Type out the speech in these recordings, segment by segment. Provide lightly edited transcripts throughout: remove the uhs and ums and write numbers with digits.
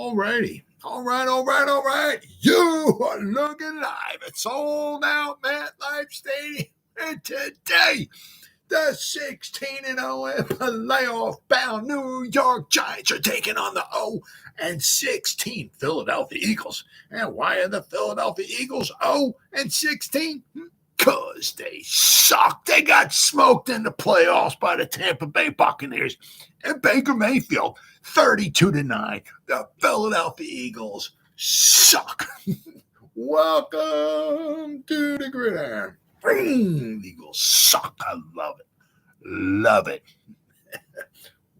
Alrighty. All right. You are looking live at Sold Out MetLife Stadium. And today, the 16-0 playoff-bound New York Giants are taking on the 0-16 Philadelphia Eagles. And why are the Philadelphia Eagles 0-16? Because they suck. They got smoked in the playoffs by the Tampa Bay Buccaneers. And Baker Mayfield, 32-9. The Philadelphia Eagles suck. Welcome to the Gridiron. The Eagles suck. I love it.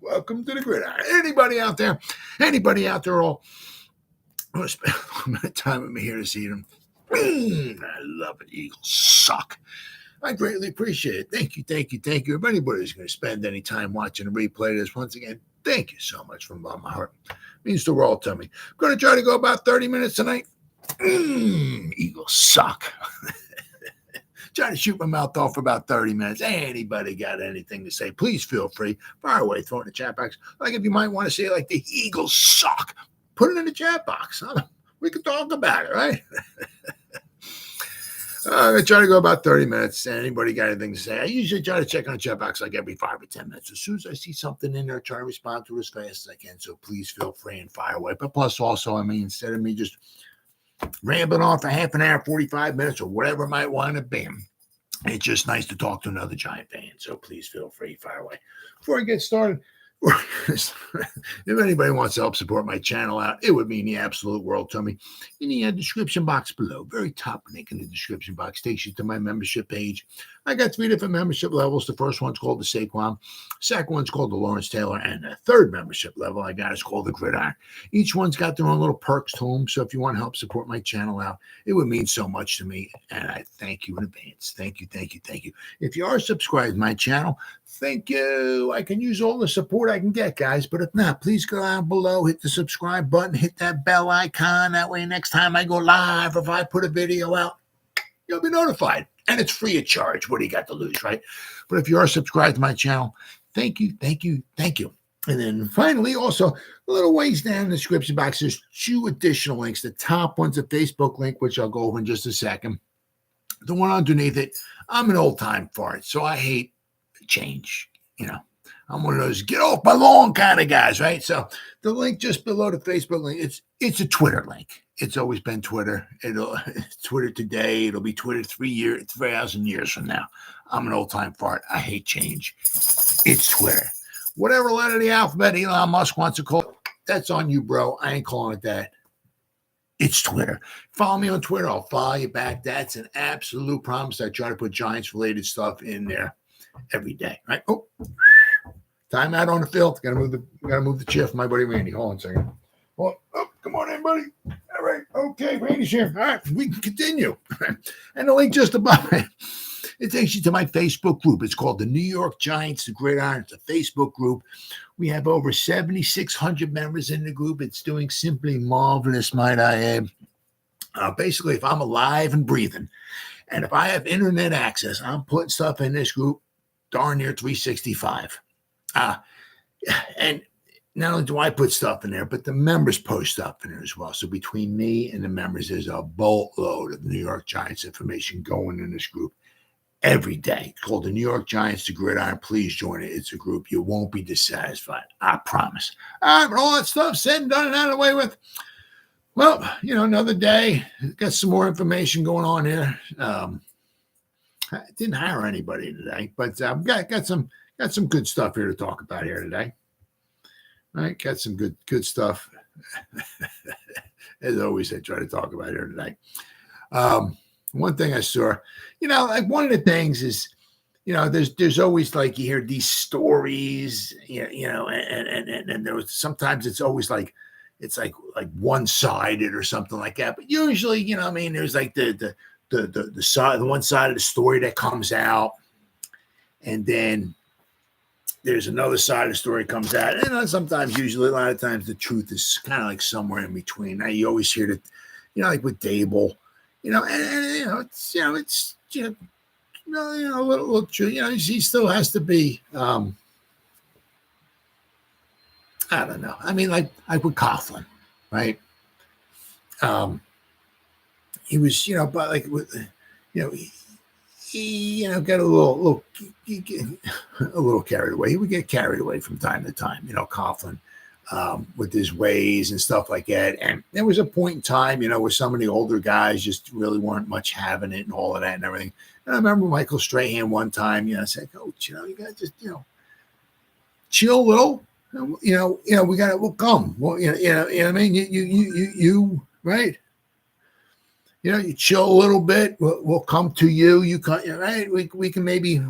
Welcome to the Gridiron. Anybody out there all want to spend a little bit of time with me here this evening? I love it. Eagles suck. I greatly appreciate it. Thank you. If anybody is going to spend any time watching a replay of this, once again, thank you so much from the bottom of my heart. It means the world to me. I'm going to try to go about 30 minutes tonight. Eagles suck. Trying to shoot my mouth off for about 30 minutes. Anybody got anything to say, please feel free. Fire away, throw it in the chat box. Like if you might want to say like the Eagles suck, put it in the chat box. We can talk about it, right? I'm going to try to go about 30 minutes. Anybody got anything to say? I usually try to check on the chat box like every 5 or 10 minutes. As soon as I see something in there, try to respond to it as fast as I can. So please feel free and fire away. But plus also, instead of me just rambling on for half an hour, 45 minutes, or whatever it might want to be, it's just nice to talk to another Giant fan. So please feel free, fire away. Before I get started, if anybody wants to help support my channel out, it would mean the absolute world to me. In the description box below, very top link in the description box takes you to my membership page. I got 3 different membership levels. The first one's called the Saquon, second one's called the Lawrence Taylor, and the third membership level I got is called the Gridiron. Each one's got their own little perks to them. So if you want to help support my channel out, it would mean so much to me, and I thank you in advance. Thank you. If you are subscribed to my channel, thank you. I can use all the support I can get, guys. But if not, please go down below, hit the subscribe button, hit that bell icon. That way, next time I go live, if I put a video out, you'll be notified. And it's free of charge. What do you got to lose, right? But if you are subscribed to my channel, thank you. And then finally, also, a little ways down in the description box, there's 2 additional links. The top one's a Facebook link, which I'll go over in just a second. The one underneath it, I'm an old-time fart, so I hate change. I'm one of those get off my lawn kind of guys, right? So the link just below the Facebook link, it's a Twitter link. It's always been Twitter. It's Twitter today. It'll be Twitter 3,000 years from now. I'm an old-time fart. I hate change. It's Twitter. Whatever letter of the alphabet Elon Musk wants to call it, that's on you, bro. I ain't calling it that. It's Twitter. Follow me on Twitter. I'll follow you back. That's an absolute promise. I try to put Giants-related stuff in there every day, right? Oh, time out on the field. Gotta move the chair for my buddy Randy. Hold on a second. Oh, come on in, buddy. All right. Okay, Randy's here. All right, we can continue. And the link just above it takes you to my Facebook group. It's called the New York Giants, the Gridiron. It's a Facebook group. We have over 7,600 members in the group. It's doing simply marvelous, might I add. Basically, if I'm alive and breathing, and if I have internet access, I'm putting stuff in this group darn near 365. And not only do I put stuff in there, but the members post stuff in there as well. So between me and the members, there's a boatload of New York Giants information going in this group every day. It's called the New York Giants, the Gridiron. Please join it. It's a group. You won't be dissatisfied. I promise. All right, but all that stuff said and done and out of the way with. Well, another day. Got some more information going on here. I didn't hire anybody today, but I've got some good stuff here to talk about here today. All right, got some good stuff. As always, I try to talk about here today. One thing I saw, like one of the things is, there's always like you hear these stories, and there was sometimes it's always like it's like one-sided or something like that. But usually, there's like the one side of the story that comes out, and then there's another side of the story comes out, and sometimes, usually, a lot of times, the truth is kind of like somewhere in between. Now you always hear that, like with Dable, it's a little true. He still has to be. I don't know. I mean, like with Coughlin, right? He was, but like, he got a little carried away. He would get carried away from time to time, Coughlin, with his ways and stuff like that. And there was a point in time, where some of the older guys just really weren't much having it and all of that and everything. And I remember Michael Strahan one time, said, Coach, you got to just, chill a little. We got to, we'll come. Well, I mean, you, right? You chill a little bit. We'll come to you. You can, right? We can maybe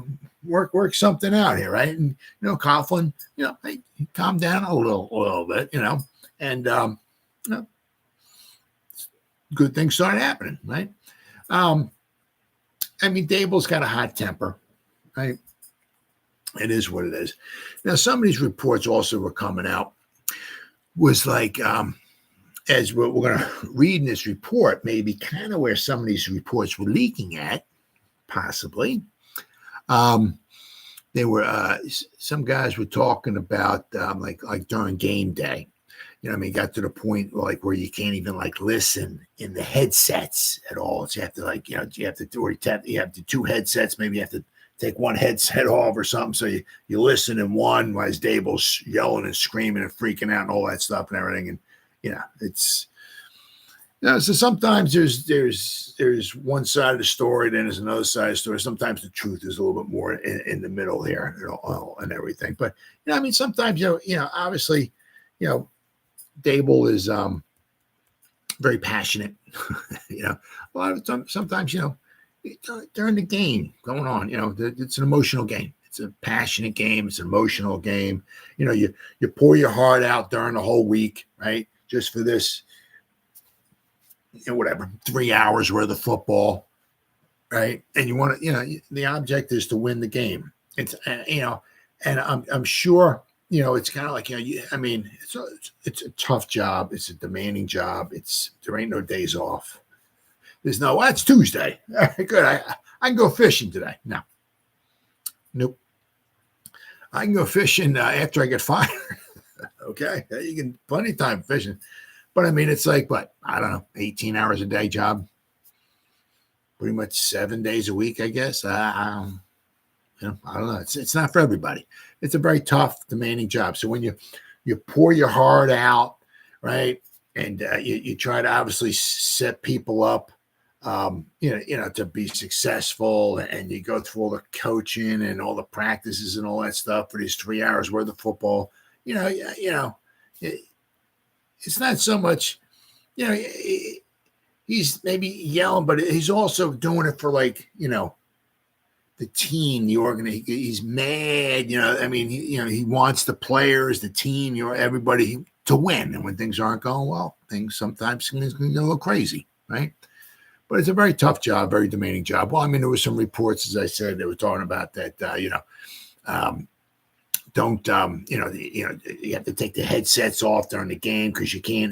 work something out here, right? And Coughlin, hey, calm down a little bit, and good things started happening, right? I mean, Dable's got a hot temper, right? It is what it is. Now, some of these reports also were coming out was like, as we're going to read in this report, maybe kind of where some of these reports were leaking at, possibly. They were some guys were talking about like during game day. Got to the point like where you can't even like listen in the headsets at all. So you have to you have the two headsets. Maybe you have to take one headset off or something. So you listen in one while Dable's yelling and screaming and freaking out and all that stuff and everything. And it's so sometimes there's one side of the story, then there's another side of the story. Sometimes the truth is a little bit more in the middle here, and everything. But I mean, sometimes obviously, Dable is very passionate. A lot of times, sometimes during the game going on, it's an emotional game. It's a passionate game. It's an emotional game. You pour your heart out during the whole week, right? Just for this, whatever, 3 hours worth of football, right? And you want to, the object is to win the game. It's, and I'm sure, it's kind of like, I mean, it's a tough job. It's a demanding job. There ain't no days off. There's no, it's Tuesday. All right, good. I can go fishing today. No. Nope. I can go fishing after I get fired. Okay. You can plenty of time fishing. But I mean, it's like, what? I don't know, 18 hours a day job. Pretty much 7 days a week, I guess. I don't know. It's not for everybody. It's a very tough, demanding job. So when you pour your heart out, right, and you try to obviously set people up, to be successful, and you go through all the coaching and all the practices and all that stuff for these 3 hours worth of football, it's not so much, he's maybe yelling, but he's also doing it for like, the team, the organization. He's mad, I mean, he wants the players, the team, everybody to win. And when things aren't going well, sometimes can go a little crazy, right? But it's a very tough job, very demanding job. Well, I mean, there were some reports, as I said, they were talking about that, don't, you have to take the headsets off during the game because you can't,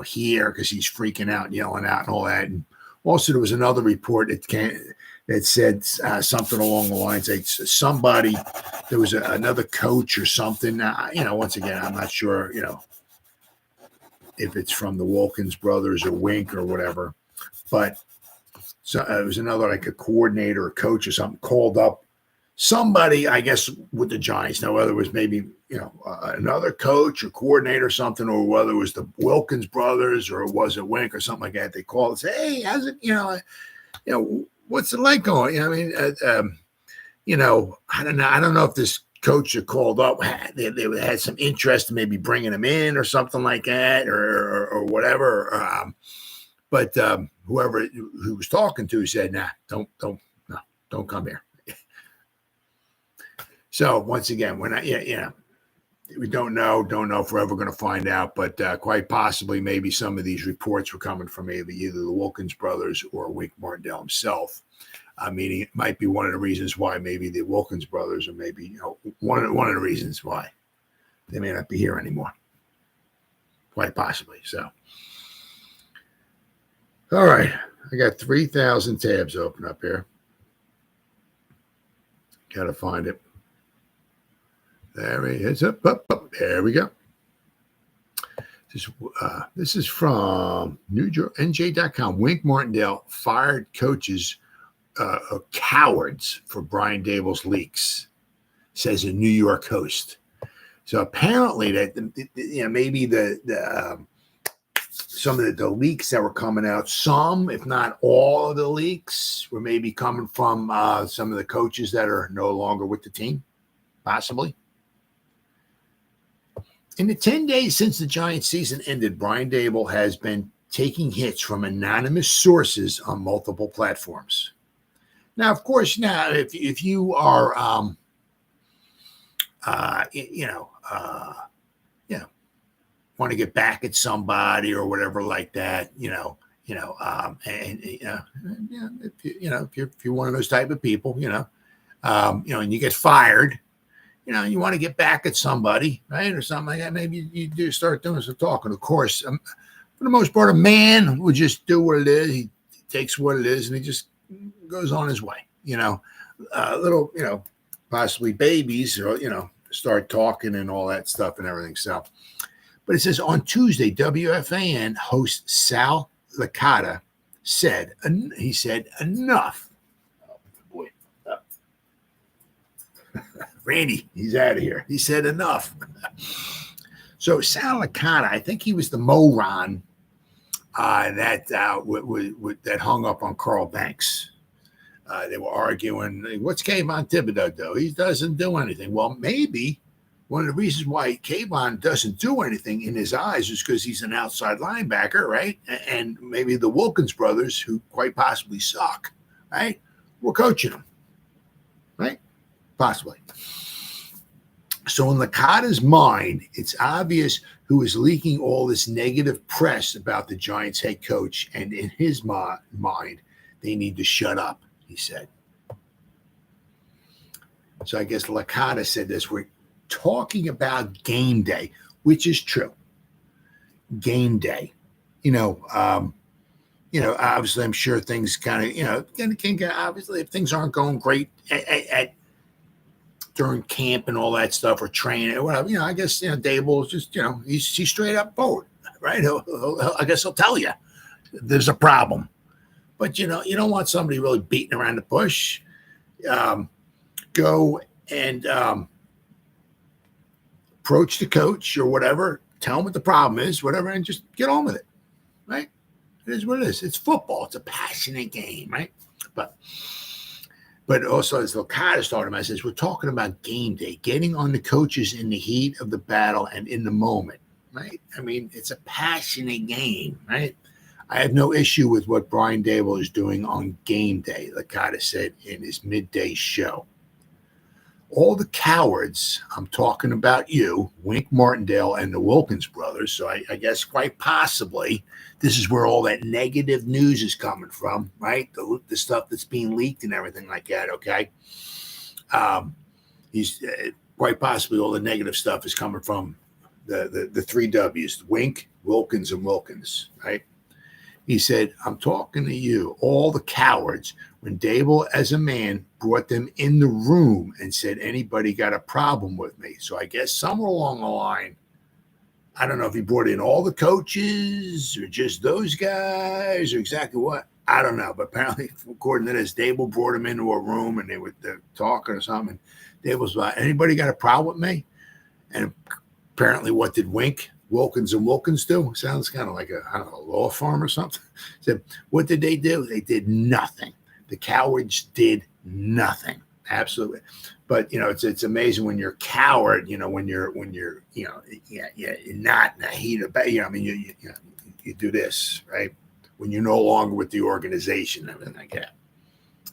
hear because he's freaking out and yelling out and all that. And also there was another report that said something along the lines like somebody, there was another coach or something. Once again, I'm not sure, if it's from the Wilkins brothers or Wink or whatever. But so it was another, like a coordinator or coach or something, called up somebody, I guess, with the Giants. Now, whether it was maybe, another coach or coordinator or something, or whether it was the Wilkins brothers or was it Wink or something like that, they called and say, hey, how's it, what's it like going? I mean, I don't know. I don't know if this coach that called up, they had some interest in maybe bringing him in or something like that or whatever. But whoever who was talking to said, nah, don't come here. So once again, we don't know if we're ever going to find out, but quite possibly maybe some of these reports were coming from maybe either the Wilkins brothers or Wink Martindale himself. Meaning it might be one of the reasons why maybe the Wilkins brothers, or maybe one of the reasons why they may not be here anymore. Quite possibly. So, all right, I got 3,000 tabs open up here. Got to find it. There he is. Up. There we go. This is from NJ.com. Wink Martindale fired coaches cowards for Brian Daboll's leaks, says a New York host. So apparently that maybe the some of the leaks that were coming out, some if not all of the leaks were maybe coming from some of the coaches that are no longer with the team, possibly. In the 10 days since the Giants season ended, Brian Daboll has been taking hits from anonymous sources on multiple platforms. Now, of course, if you are, want to get back at somebody or whatever like that, if you're one of those type of people, and you get fired, you want to get back at somebody, right, or something like that. Maybe you do start doing some talking. Of course, for the most part, a man would just do what it is. He takes what it is and he just goes on his way. Possibly babies, or start talking and all that stuff and everything. So, but it says on Tuesday, WFAN host Sal Licata said enough. Oh, boy. Randy, he's out of here. He said enough. So Sal Licata, I think he was the moron that hung up on Carl Banks. They were arguing, what's Kayvon Thibodeau do? He doesn't do anything. Well, maybe one of the reasons why Kayvon doesn't do anything in his eyes is because he's an outside linebacker, right? And maybe the Wilkins brothers, who quite possibly suck, right, were coaching him, right? Possibly. So in Licata's mind, it's obvious who is leaking all this negative press about the Giants head coach, and in his mind, they need to shut up, he said. So I guess Licata said this: we're talking about game day, which is true. Game day. Obviously I'm sure things kind of, obviously if things aren't going great at during camp and all that stuff, or training or whatever, I guess, Daboll is just, he's straight up forward, right? I guess he'll tell you there's a problem. But, you don't want somebody really beating around the bush. Go and approach the coach or whatever, tell him what the problem is, whatever, and just get on with it, right? It is what it is. It's football. It's a passionate game, right? But also, as Licata started about, says, we're talking about game day, getting on the coaches in the heat of the battle and in the moment, right? I mean, it's a passionate game, right? I have no issue with what Brian Daboll is doing on game day, Licata said in his midday show. All the cowards, I'm talking about you, Wink Martindale and the Wilkins brothers, so I guess quite possibly this is where all that negative news is coming from, right? The stuff that's being leaked and everything like that, okay? He's quite possibly all the negative stuff is coming from the three W's, Wink, Wilkins, and Wilkins, right? He said, I'm talking to you, all the cowards, when Daboll, as a man, brought them in the room and said, anybody got a problem with me? So I guess somewhere along the line, I don't know if he brought in all the coaches or just those guys or exactly what. I don't know. But apparently, according to this, Daboll brought him into a room and they were talking or something. Daboll's like, anybody got a problem with me? And apparently, what did Wink, Wilkins, and Wilkins do? Sounds kind of like a law firm or something. Said, what did they do? They did nothing. The cowards did nothing. Absolutely. But, it's amazing when you're a coward, when you're not in the heat of battle. You do this, right? When you're no longer with the organization and everything like that. It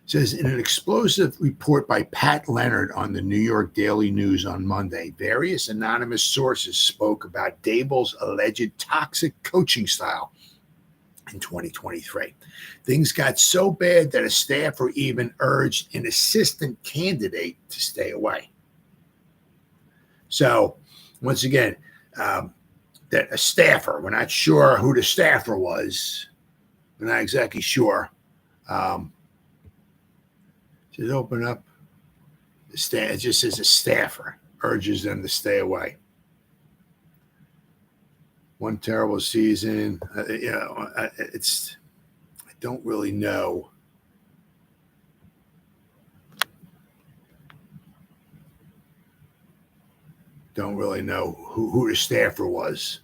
says, in an explosive report by Pat Leonard on the New York Daily News on Monday, various anonymous sources spoke about Daboll's alleged toxic coaching style in 2023. Things got so bad that a staffer even urged an assistant candidate to stay away. So, once again, that a staffer, we're not sure who the staffer was. We're not exactly sure. Just open up. It just says a staffer urges them to stay away. one terrible season. I don't really know. Don't really know who the staffer was.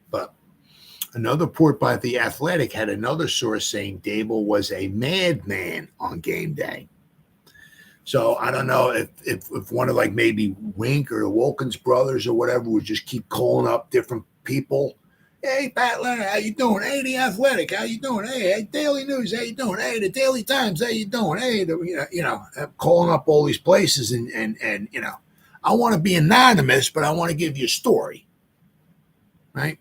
But another report by The Athletic had another source saying Dable was a madman on game day. So I don't know if one of like maybe Wink or the Wilkins brothers or whatever would just keep calling up different people. Hey, Pat Leonard, how you doing? Hey, The Athletic, how you doing? Hey, Daily News, how you doing? Hey, the Daily Times, how you doing? Hey, calling up all these places and I want to be anonymous, but I want to give you a story, right?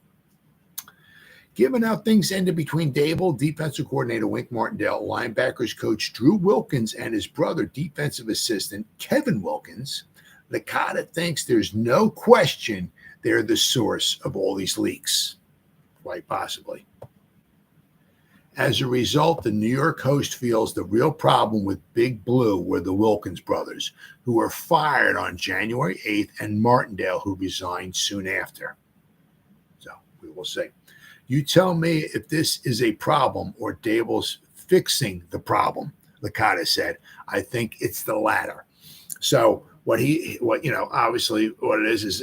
Given how things ended between Dable, defensive coordinator Wink Martindale, linebackers coach Drew Wilkins, and his brother, defensive assistant Kevin Wilkins, Licata thinks there's no question they're the source of all these leaks, quite possibly. As a result, the New York Host feels the real problem with Big Blue were the Wilkins brothers, who were fired on January 8th, and Martindale, who resigned soon after. So we will see. You tell me if this is a problem or Dable's fixing the problem, Licata said. I think it's the latter. So obviously what it is, is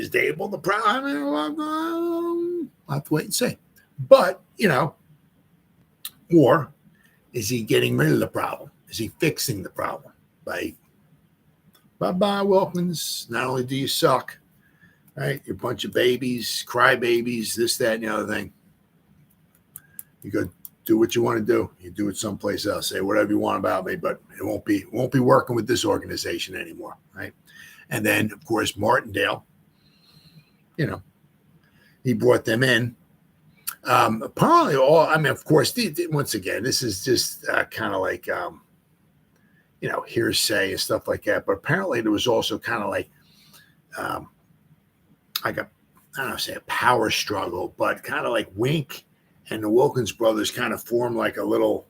Dable the problem? I mean, I'll have to wait and see. But, or is he getting rid of the problem? Is he fixing the problem? Like, bye-bye, Wilkins. Not only do you suck, right? You're a bunch of babies, crybabies, this, that, and the other thing. You go do what you want to do. You do it someplace else. Say whatever you want about me, but it won't be working with this organization anymore, right? And then, of course, Martindale, he brought them in. Apparently, of course, once again, this is just kind of like, hearsay and stuff like that. But apparently, there was also kind of like a, I don't know, say a power struggle, but kind of like Wink and the Wilkins brothers kind of formed like a little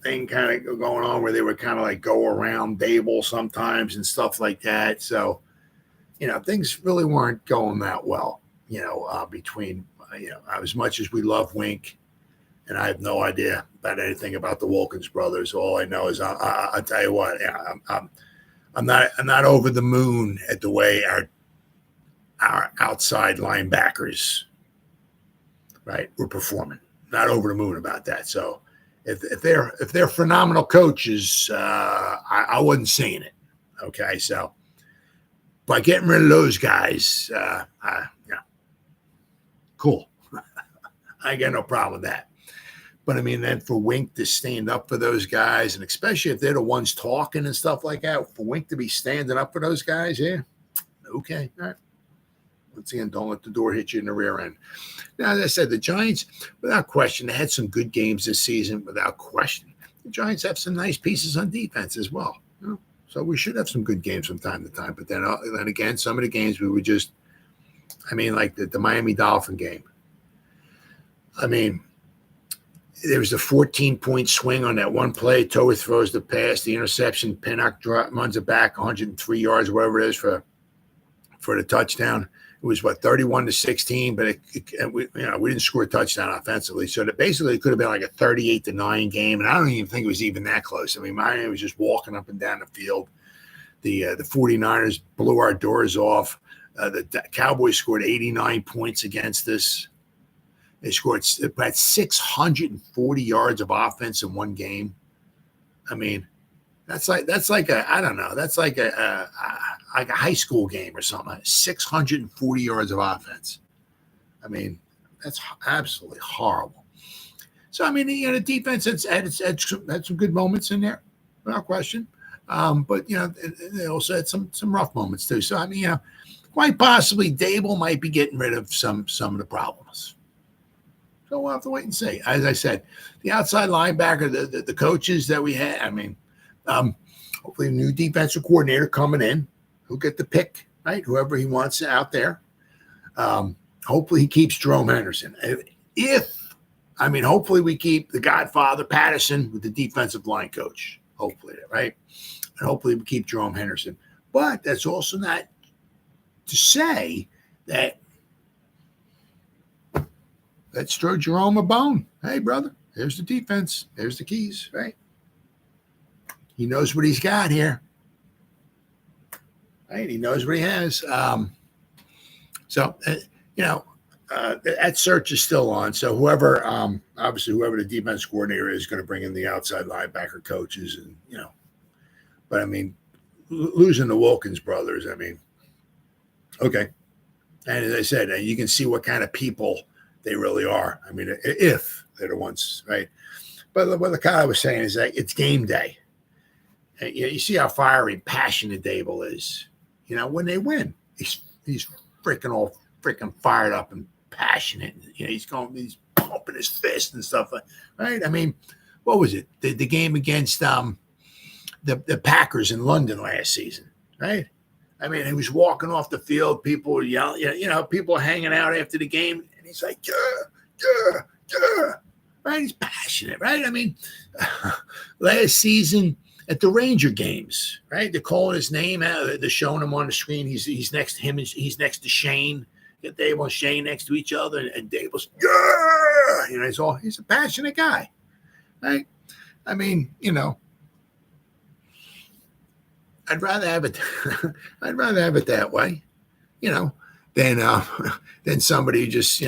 thing kind of going on where they would kind of like go around Dable sometimes and stuff like that. So, things really weren't going that well, between, as much as we love Wink, and I have no idea about anything about the Wilkins brothers. All I know is I'll tell you what, I'm not over the moon at the way our outside linebackers, right, were performing. Not over the moon about that. So if they're phenomenal coaches, I wasn't seeing it. Okay, so by getting rid of those guys, cool. I got no problem with that. But I mean, then for Wink to stand up for those guys, and especially if they're the ones talking and stuff like that, for Wink to be standing up for those guys, yeah, okay, all right. Once again, don't let the door hit you in the rear end. Now, as I said, the Giants, without question, they had some good games this season, without question. The Giants have some nice pieces on defense as well. So we should have some good games from time to time. But then again, some of the games we would just, like the Miami Dolphin game. There was a 14-point swing on that one play. Toa throws the pass, the interception. Pinnock runs it back 103 yards, whatever it is, for the touchdown. It was 31-16, but we didn't score a touchdown offensively. So that basically it could have been like a 38-9 game, and I don't even think it was even that close. Miami was just walking up and down the field. The 49ers blew our doors off. The Cowboys scored 89 points against us. They scored about 640 yards of offense in one game. That's like a high school game or something. 640 yards of offense. That's absolutely horrible. So the defense had some good moments in there, without question. But they also had some rough moments too. So quite possibly Dable might be getting rid of some of the problems. So we'll have to wait and see. As I said, the outside linebacker, the coaches that we had, hopefully a new defensive coordinator coming in who'll get the pick, right? Whoever he wants out there. Hopefully he keeps Jerome Henderson. Hopefully we keep the Godfather Patterson with the defensive line coach. Hopefully, right? And hopefully we keep Jerome Henderson. But that's also not to say that let's throw Jerome a bone. Hey, brother, here's the defense. There's the keys, right? He knows what he's got here. Right? He knows what he has. That search is still on. So whoever the defense coordinator is going to bring in the outside linebacker coaches and, but I mean, losing the Wilkins brothers, I mean, okay. And as I said, you can see what kind of people they really are. I mean, if they're the ones, right? But what the guy was saying is that it's game day. And, you see how fiery, passionate Dable is. When they win, he's freaking fired up and passionate. He's pumping his fist and stuff, right? I mean, what was it? The game against the Packers in London last season, right? I mean, he was walking off the field, people were yelling, people hanging out after the game, and he's like, yeah, right? He's passionate, right? I mean, last season at the Ranger games, right? They're calling his name out, they're showing him on the screen. He's next to him, and he's next to Shane. Get Dable and Shane next to each other, and Dable's, he's a passionate guy, right? I mean, I'd rather have it that way, than somebody who just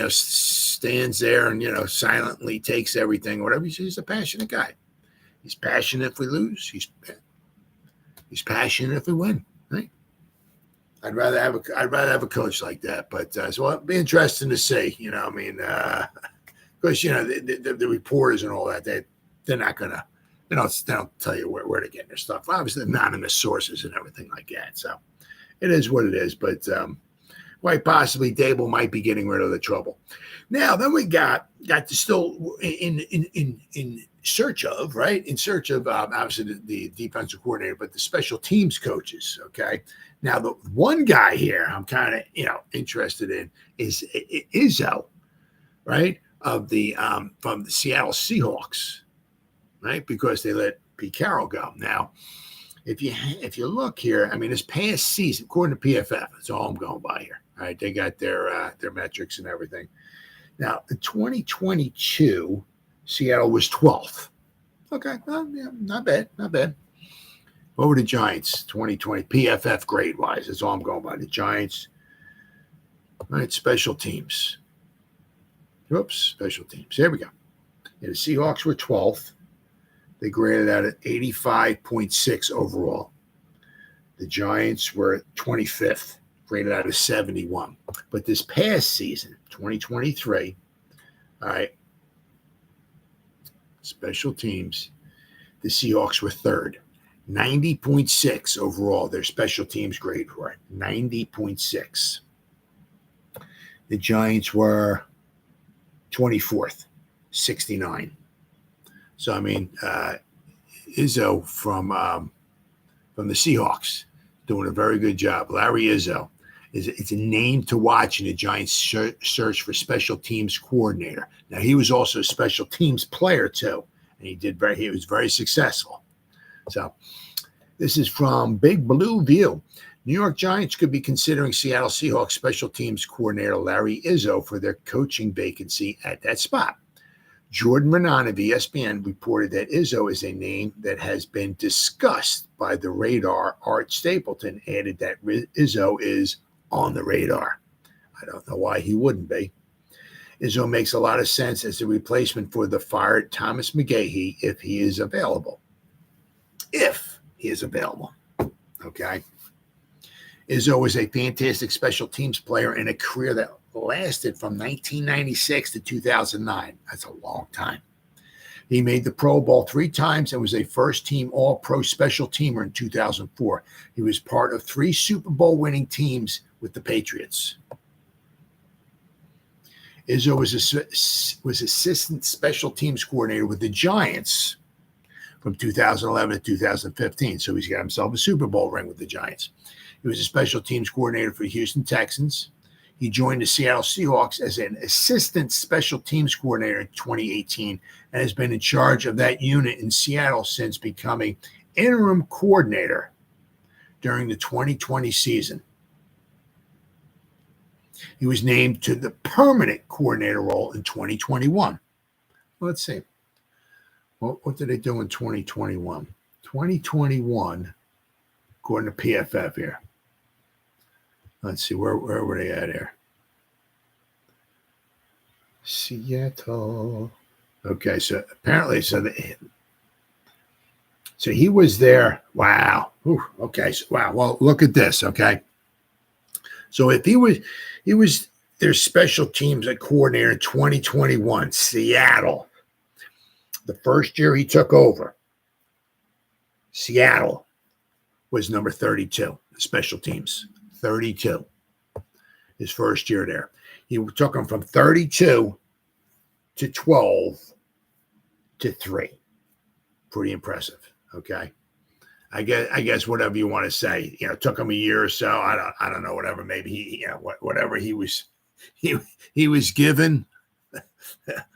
stands there and silently takes everything, whatever. He's a passionate guy. He's passionate if we lose. He's passionate if we win. Right? I'd rather have a coach like that. But so it'll be interesting to see. Because the reporters and all that, they're not gonna. They don't tell you where they're getting their stuff. Obviously, anonymous sources and everything like that. So it is what it is. But quite possibly Dable might be getting rid of the trouble. Now, then we got to still in search of, right? In search of obviously the defensive coordinator, but the special teams coaches. Okay. Now, the one guy here I'm kind of interested in is Izzo, right? Of the from the Seattle Seahawks. Right, because they let Pete Carroll go. Now, if you look here, I mean, this past season, according to PFF, that's all I'm going by here. All right, they got their metrics and everything. Now, in 2022, Seattle was 12th. Okay, well, yeah, not bad. What were the Giants? 2020 PFF grade wise, that's all I'm going by. The Giants. All right, special teams. Oops, special teams. Here we go. Yeah, the Seahawks were 12th. They graded out at 85.6 overall. The Giants were 25th, graded out at 71. But this past season, 2023, all right, special teams, the Seahawks were third, 90.6 overall. Their special teams grade were 90.6. The Giants were 24th, 69. So, I mean, Izzo from the Seahawks doing a very good job. Larry Izzo it's a name to watch in the Giants search for special teams coordinator. Now, he was also a special teams player, too, and he was very successful. So, this is from Big Blue View. New York Giants could be considering Seattle Seahawks special teams coordinator Larry Izzo for their coaching vacancy at that spot. Jordan Renan of ESPN reported that Izzo is a name that has been discussed by the radar. Art Stapleton added that Izzo is on the radar. I don't know why he wouldn't be. Izzo makes a lot of sense as a replacement for the fired Thomas McGahee if he is available. If he is available. Okay. Izzo is a fantastic special teams player in a career that lasted from 1996 to 2009. That's a long time. He made the Pro Bowl 3 times and was a first-team All-Pro special teamer in 2004. He was part of 3 Super Bowl winning teams with the Patriots. Izzo was assistant special teams coordinator with the Giants from 2011 to 2015. So he's got himself a Super Bowl ring with the Giants. He was a special teams coordinator for the Houston Texans. He joined the Seattle Seahawks as an assistant special teams coordinator in 2018 and has been in charge of that unit in Seattle since becoming interim coordinator during the 2020 season. He was named to the permanent coordinator role in 2021. Let's see. What did they do in 2021? 2021, according to PFF here. Let's see, where were they at here? Seattle. Okay, so apparently, so he was there. Wow. Ooh, okay. So, wow. Well, look at this. Okay. So if he was their special teams coordinator in 2021, Seattle. The first year he took over, Seattle was number 32, special teams, 32, his first year there. He took them from 32 to 12 to 3. Pretty impressive, okay? I guess whatever you want to say, took him a year or so. I don't know, whatever. Maybe he, whatever he was given,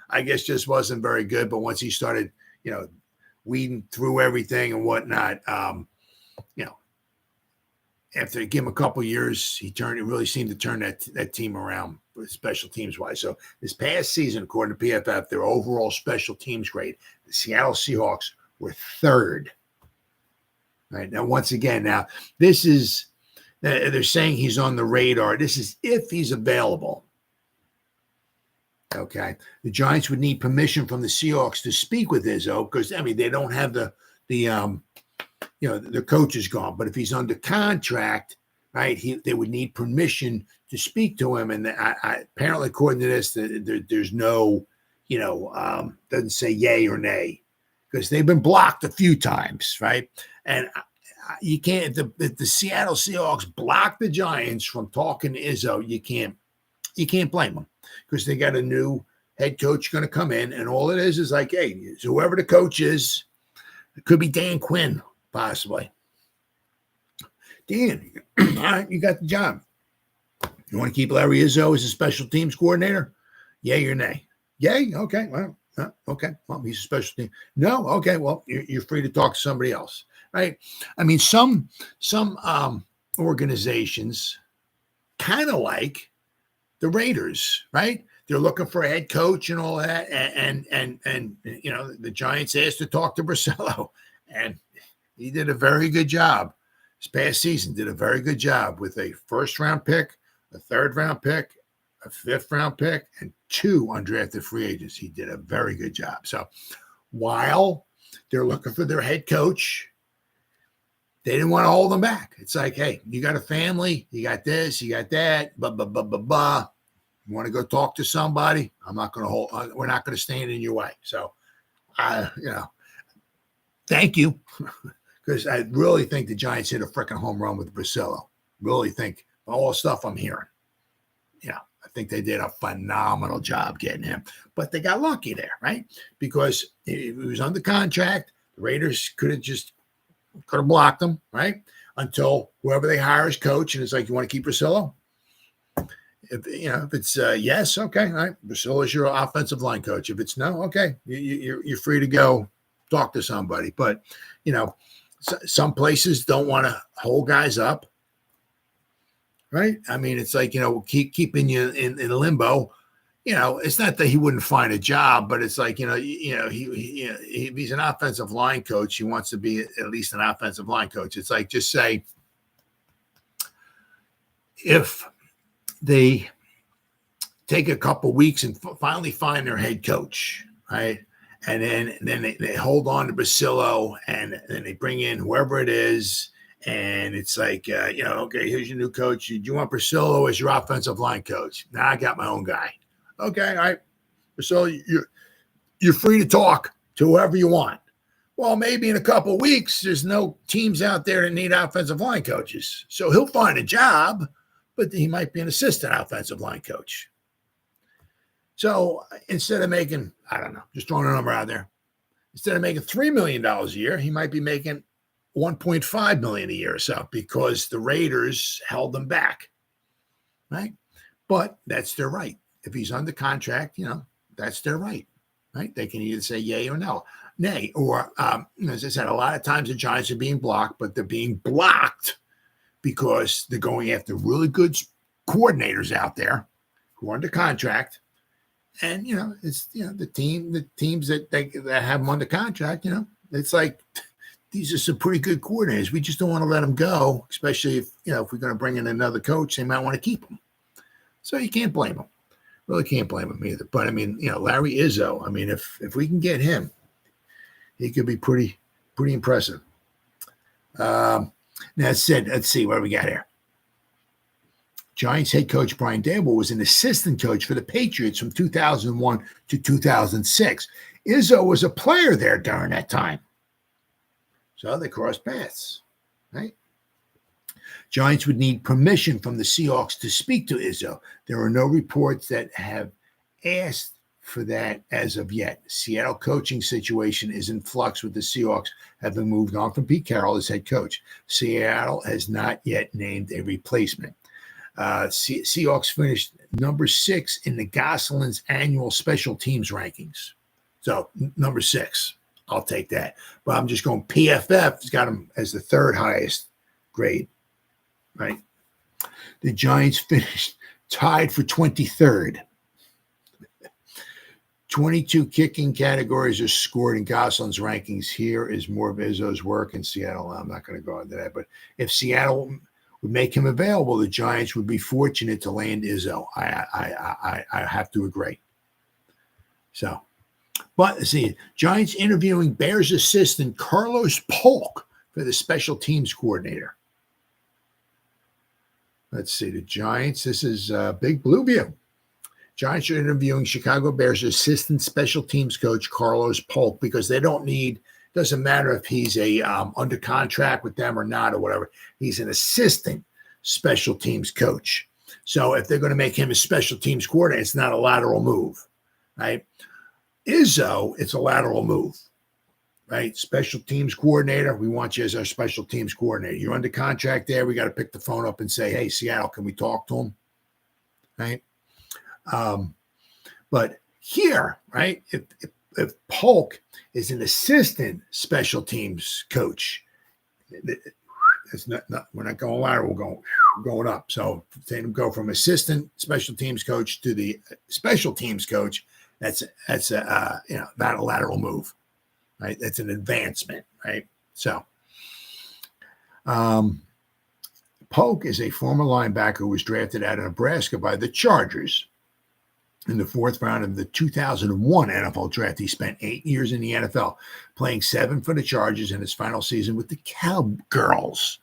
I guess just wasn't very good. But once he started, weeding through everything and whatnot, after they give him a couple of years, he really seemed to turn that team around, special teams wise. So this past season, according to PFF, their overall special teams grade, the Seattle Seahawks were 3rd. Right now, once again, this is they're saying he's on the radar. This is if he's available. Okay, the Giants would need permission from the Seahawks to speak with Izzo because they don't have the coach is gone. But if he's under contract, right, they would need permission to speak to him. And apparently, according to this, there's no, doesn't say yay or nay because they've been blocked a few times, right? And you can't. If the Seattle Seahawks block the Giants from talking to Izzo, you can't blame them. Because they got a new head coach going to come in, and all it is like, hey, whoever the coach is, it could be Dan Quinn, possibly. Dan, all right, you got the job. You want to keep Larry Izzo as a special teams coordinator? Yay or nay? Yay? Okay, well, okay. Well, he's a special team. No? Okay, well, you're free to talk to somebody else, right? Some organizations kind of like the Raiders, right? They're looking for a head coach and all that. And the Giants asked to talk to Brussello, and he did a very good job. This past season did a very good job with a 1st-round pick, a 3rd-round pick, a 5th-round pick, and 2 undrafted free agents. He did a very good job. So while they're looking for their head coach, they didn't want to hold them back. It's like, hey, you got a family, you got this, you got that, blah, blah, blah, blah, blah. You want to go talk to somebody? We're not going to stand in your way. So, thank you. Because I really think the Giants hit a freaking home run with Brussello. Really think all the stuff I'm hearing. I think they did a phenomenal job getting him. But they got lucky there, right? Because he was under contract. The Raiders could have blocked him, right? Until whoever they hire as coach, and it's like, you want to keep Brussello? If it's yes, okay, all right. Brussello is your offensive line coach. If it's no, okay, you're free to go talk to somebody. But some places don't want to hold guys up, right? It's like keeping you in limbo. It's not that he wouldn't find a job, but it's like he's an offensive line coach. He wants to be at least an offensive line coach. It's like, just say if they take a couple weeks and finally find their head coach, right? And then they hold on to Brussello, and then they bring in whoever it is, and it's like, okay, here's your new coach. Do you want Brussello as your offensive line coach? Nah, I got my own guy. Okay, all right. Brussello, you're free to talk to whoever you want. Well, maybe in a couple of weeks, there's no teams out there that need offensive line coaches. So he'll find a job, but he might be an assistant offensive line coach. So instead of making, I don't know, just throwing a number out there, instead of making $3 million a year, he might be making $1.5 million a year or so because the Raiders held them back, right? But that's their right. If he's under contract, that's their right, right? They can either say yay or no, nay, or as I said, a lot of times the Giants are being blocked, but they're being blocked because they're going after really good coordinators out there who are under contract. And, it's, the teams that have them under contract, it's like, these are some pretty good coordinators. We just don't want to let them go, especially if we're going to bring in another coach, they might want to keep them. So you can't blame them. Really can't blame them either. But, Larry Izzo, if we can get him, he could be pretty impressive. Now, that said, let's see what we got here. Giants head coach Brian Daboll was an assistant coach for the Patriots from 2001 to 2006. Izzo was a player there during that time. So they crossed paths, right? Giants would need permission from the Seahawks to speak to Izzo. There are no reports that have asked for that as of yet. Seattle coaching situation is in flux with the Seahawks having moved on from Pete Carroll as head coach. Seattle has not yet named a replacement. Seahawks finished number 6 in the Gosselin's annual special teams rankings. So number 6, I'll take that. But I'm just going PFF has got them as the 3rd highest grade, right? The Giants finished tied for 23rd. 22 kicking categories are scored in Gosselin's rankings. Here is more of Izzo's work in Seattle. I'm not going to go into that, but if Seattle would make him available, the Giants would be fortunate to land Izzo. I have to agree. So, but let's see, Giants interviewing Bears assistant Carlos Polk for the special teams coordinator. Let's see, the Giants, this is Big Blue View. Giants are interviewing Chicago Bears assistant special teams coach Carlos Polk because they don't need, doesn't matter if he's under contract with them or not or whatever. He's an assistant special teams coach. So if they're going to make him a special teams coordinator, it's not a lateral move, right? Izzo, it's a lateral move, right? Special teams coordinator, we want you as our special teams coordinator. You're under contract there. We got to pick the phone up and say, hey, Seattle, can we talk to him? Right? But here, right, if Polk is an assistant special teams coach, it's not we're not going lateral, we're going up. So to go from assistant special teams coach to the special teams coach, that's not a lateral move, right? That's an advancement, right? So Polk is a former linebacker who was drafted out of Nebraska by the Chargers in the 4th round of the 2001 NFL draft. He spent 8 years in the NFL, playing 7 for the Chargers in his final season with the Cowgirls.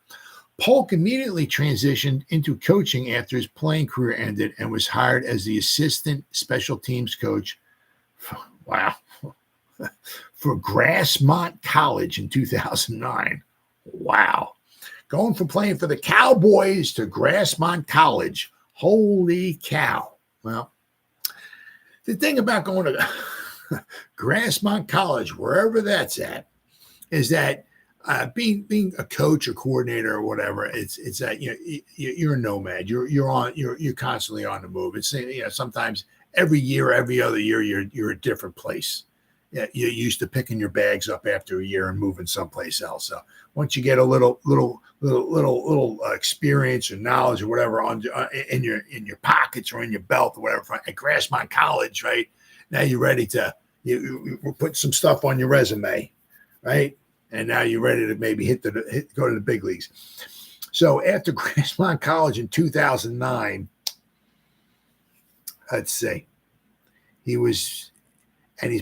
Polk immediately transitioned into coaching after his playing career ended and was hired as the assistant special teams coach. Wow. For Grassmont College in 2009. Wow. Going from playing for the Cowboys to Grassmont College. Holy cow. Well, the thing about going to Grassmont College, wherever that's at, is that being a coach or coordinator or whatever, it's that you're a nomad. You're constantly on the move. It's sometimes every year, every other year, you're a different place. Yeah, you're used to picking your bags up after a year and moving someplace else. So once you get a little experience or knowledge or whatever in your pockets or in your belt or whatever at Grassmont College, right? Now you're ready to you put some stuff on your resume, right? And now you're ready to maybe go to the big leagues. So after Grassmont College in 2009, let's say he's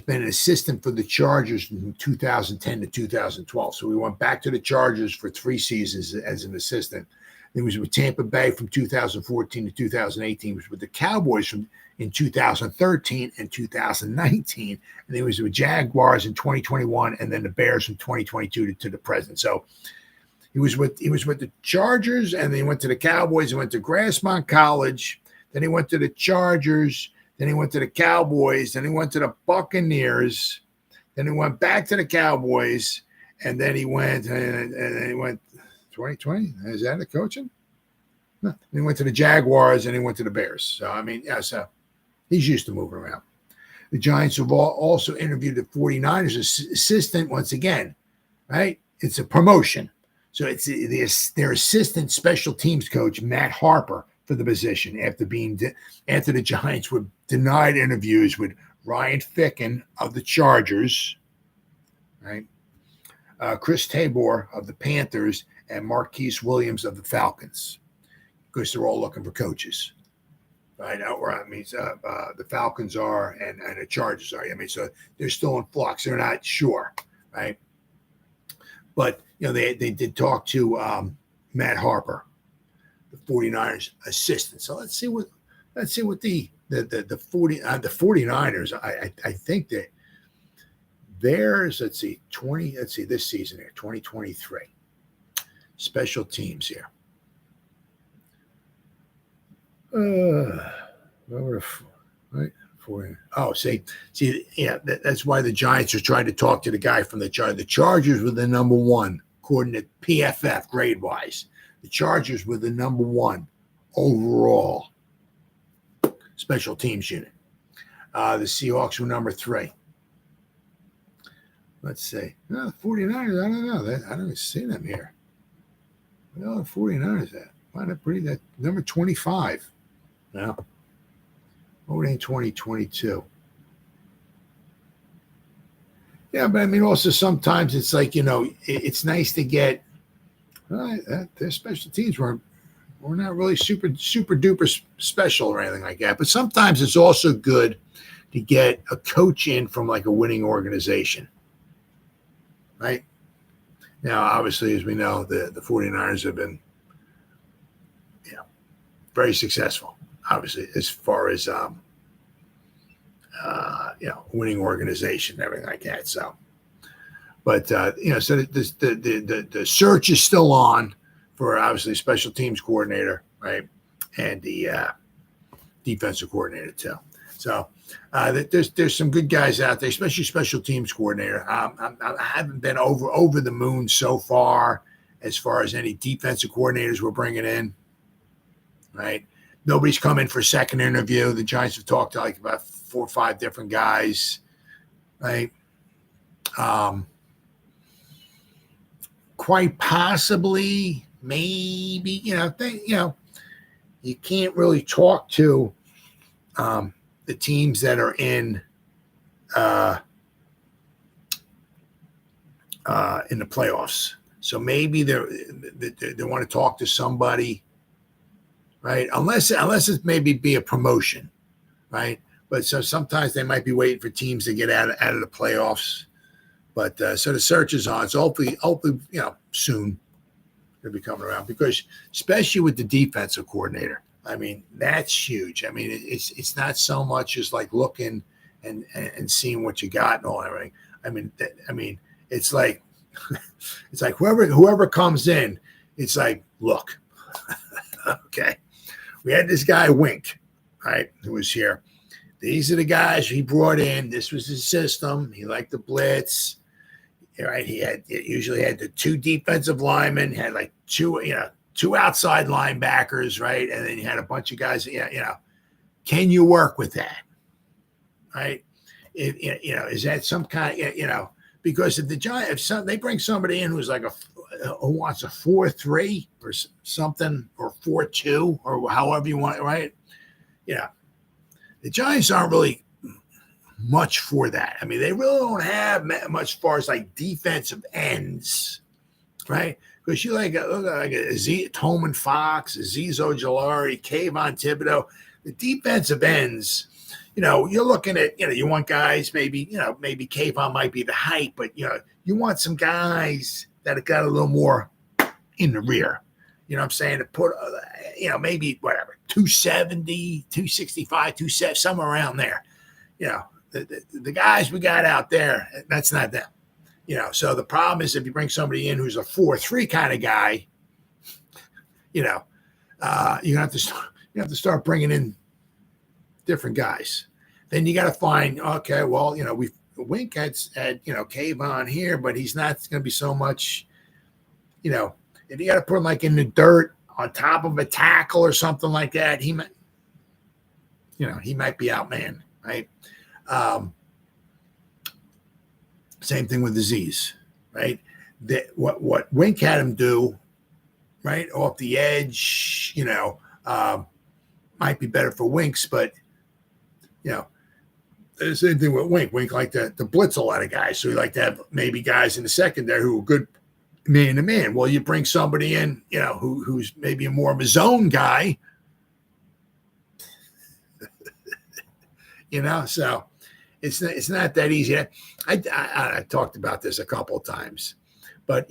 been an assistant for the Chargers from 2010 to 2012. So we went back to the Chargers for 3 seasons as an assistant. He was with Tampa Bay from 2014 to 2018. He was with the Cowboys in 2013 and 2019. And he was with Jaguars in 2021 and then the Bears from 2022 to the present. So he was with the Chargers, and then he went to the Cowboys. He went to Grassmont College. Then he went to the Chargers. Then he went to the Cowboys. Then he went to the Buccaneers. Then he went back to the Cowboys. And then he went 2020. Is that the coaching? No. Then he went to the Jaguars, and he went to the Bears. So, so he's used to moving around. The Giants have also interviewed the 49ers assistant once again, right? It's a promotion. So it's their assistant special teams coach, Matt Harper, for the position after the Giants were denied interviews with Ryan Ficken of the Chargers, right? Chris Tabor of the Panthers, and Marquise Williams of the Falcons, because they're all looking for coaches, right? I mean, the Falcons are, and the Chargers are. I mean, so they're still in flux. They're not sure, right? But, they did talk to Matt Harper, the 49ers assistant. So let's see what the 49ers, I think that there's, this season here, 2023. Special teams here. Right? That's why the Giants are trying to talk to the guy from the Chargers. The Chargers were the number one, according to PFF grade-wise. The Chargers were the number one overall special teams unit. The Seahawks were number 3. Let's see. No, the 49ers, I don't know. I don't even see them here. Well, the 49ers at? Find it pretty, that number 25. No. What in 2022? Yeah, but I mean, also sometimes it's like, it's nice to get their special teams we're not really super duper special or anything like that. But sometimes it's also good to get a coach in from like a winning organization, right? Now, obviously, as we know, the 49ers have been, very successful, obviously, as far as, winning organization and everything like that. So, but, so the search is still on for, obviously, special teams coordinator, right? And the defensive coordinator, too. So, there's some good guys out there, especially special teams coordinator. I haven't been over the moon so far as any defensive coordinators we're bringing in, right? Nobody's come in for a second interview. The Giants have talked to like about 4 or 5 different guys, right? Quite possibly, maybe, you can't really talk to the teams that are in the playoffs. So maybe they want to talk to somebody, right? Unless it maybe be a promotion, right? But so sometimes they might be waiting for teams to get out of the playoffs. But so the search is on. So hopefully, soon they'll be coming around, because especially with the defensive coordinator, I mean, that's huge. I mean, it's not so much as like looking and seeing what you got and all everything. I mean, it's like whoever comes in, it's like, look, okay, we had this guy Wink, right, who was here. These are the guys he brought in. This was his system. He liked the blitz, right? He usually had the 2 defensive linemen, had like 2 outside linebackers, right? And then you had a bunch of guys, can you work with that? Right? Is that some kind of, because if the Giants, if they bring somebody in who's like who wants a 4-3 or something, or 4-2, or however you want it, right? The Giants aren't really much for that. I mean, they really don't have much as far as like defensive ends, right? Because you look like Tolman Fox, Azeez Ojulari, Kayvon Thibodeau, the defensive ends. You're looking at, you want guys, maybe Kayvon might be the height, but you want some guys that have got a little more in the rear. You know what I'm saying? To put, maybe whatever, 270, 265, 270, somewhere around there. The guys we got out there, that's not them. So the problem is if you bring somebody in who's a 4-3 kind of guy, you have to start bringing in different guys. Then you got to find, okay, well, Wink had Kayvon here, but he's not going to be so much, if you got to put him like in the dirt on top of a tackle or something like that, he might be outmanned, right? Same thing with Azeez, right? What Wink had him do, right, off the edge, might be better for Winks, but the same thing with Wink. Wink like to blitz a lot of guys, so we like to have maybe guys in the secondary who are good man to man. Well, you bring somebody in, who's maybe more of a zone guy, So it's not that easy. I talked about this a couple of times, but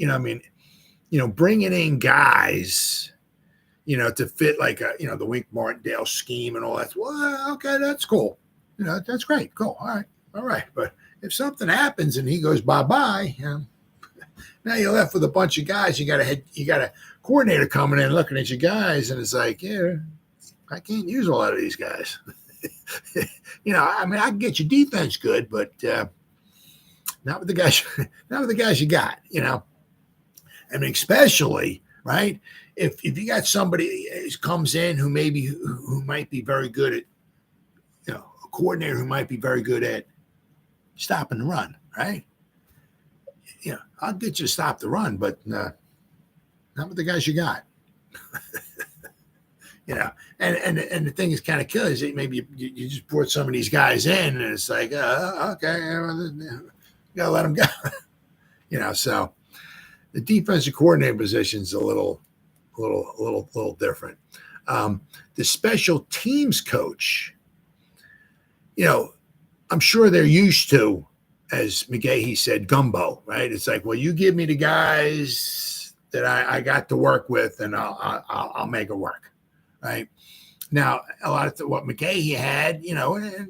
bringing in guys, to fit like the Wink Martindale scheme and all that. Well, okay, that's cool. That's great. Cool. All right. But if something happens and he goes bye-bye, now you're left with a bunch of guys. You got a coordinator coming in looking at you guys, and it's like, I can't use a lot of these guys. I can get your defense good, but not with the guys. Not with the guys you got. Especially right if you got somebody who comes in who might be very good at, a coordinator who might be very good at stopping the run, right? I'll get you to stop the run, but not with the guys you got. And the thing is kind of killer is that maybe you just brought some of these guys in, and it's like, okay, you gotta let them go. So the defensive coordinator position is a little different. The special teams coach, I'm sure they're used to, as McGahee said, gumbo, right? It's like, well, you give me the guys that I got to work with, and I'll make it work, right? Now, a lot of what McGahee had, and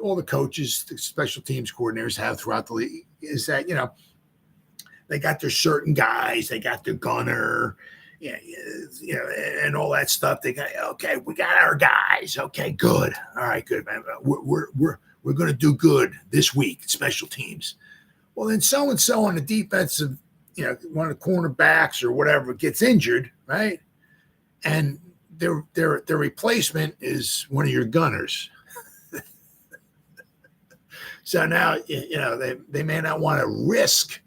all the coaches, the special teams coordinators have throughout the league, is that they got their certain guys, they got their gunner, and all that stuff. They got, okay, we got our guys. Okay, good. All right, good, man. We're going to do good this week, special teams. Well, then so-and-so on the defensive, one of the cornerbacks or whatever gets injured, right? And their replacement is one of your gunners. So now, they may not want to risk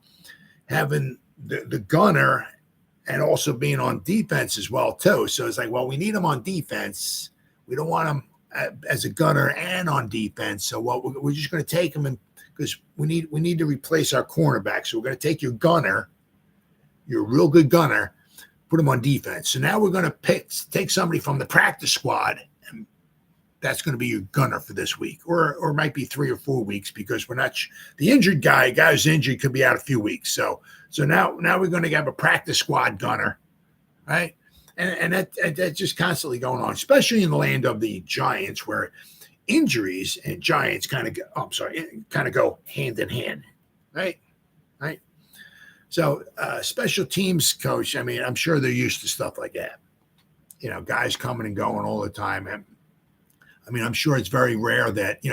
having the gunner and also being on defense as well, too. So it's like, well, we need him on defense. We don't want him as a gunner and on defense. So we're just going to take him because we need to replace our cornerback. So we're going to take your gunner, your real good gunner, put him on defense. So now we're going to take somebody from the practice squad, and that's going to be your gunner for this week, or it might be 3 or 4 weeks, because we're not the injured guy who's injured could be out a few weeks. So now we're going to have a practice squad gunner, right? And that's just constantly going on, especially in the land of the Giants, where injuries and Giants kind of go hand in hand, right? Right. So special teams coach, I'm sure they're used to stuff like that. Guys coming and going all the time. And I'm sure it's very rare that,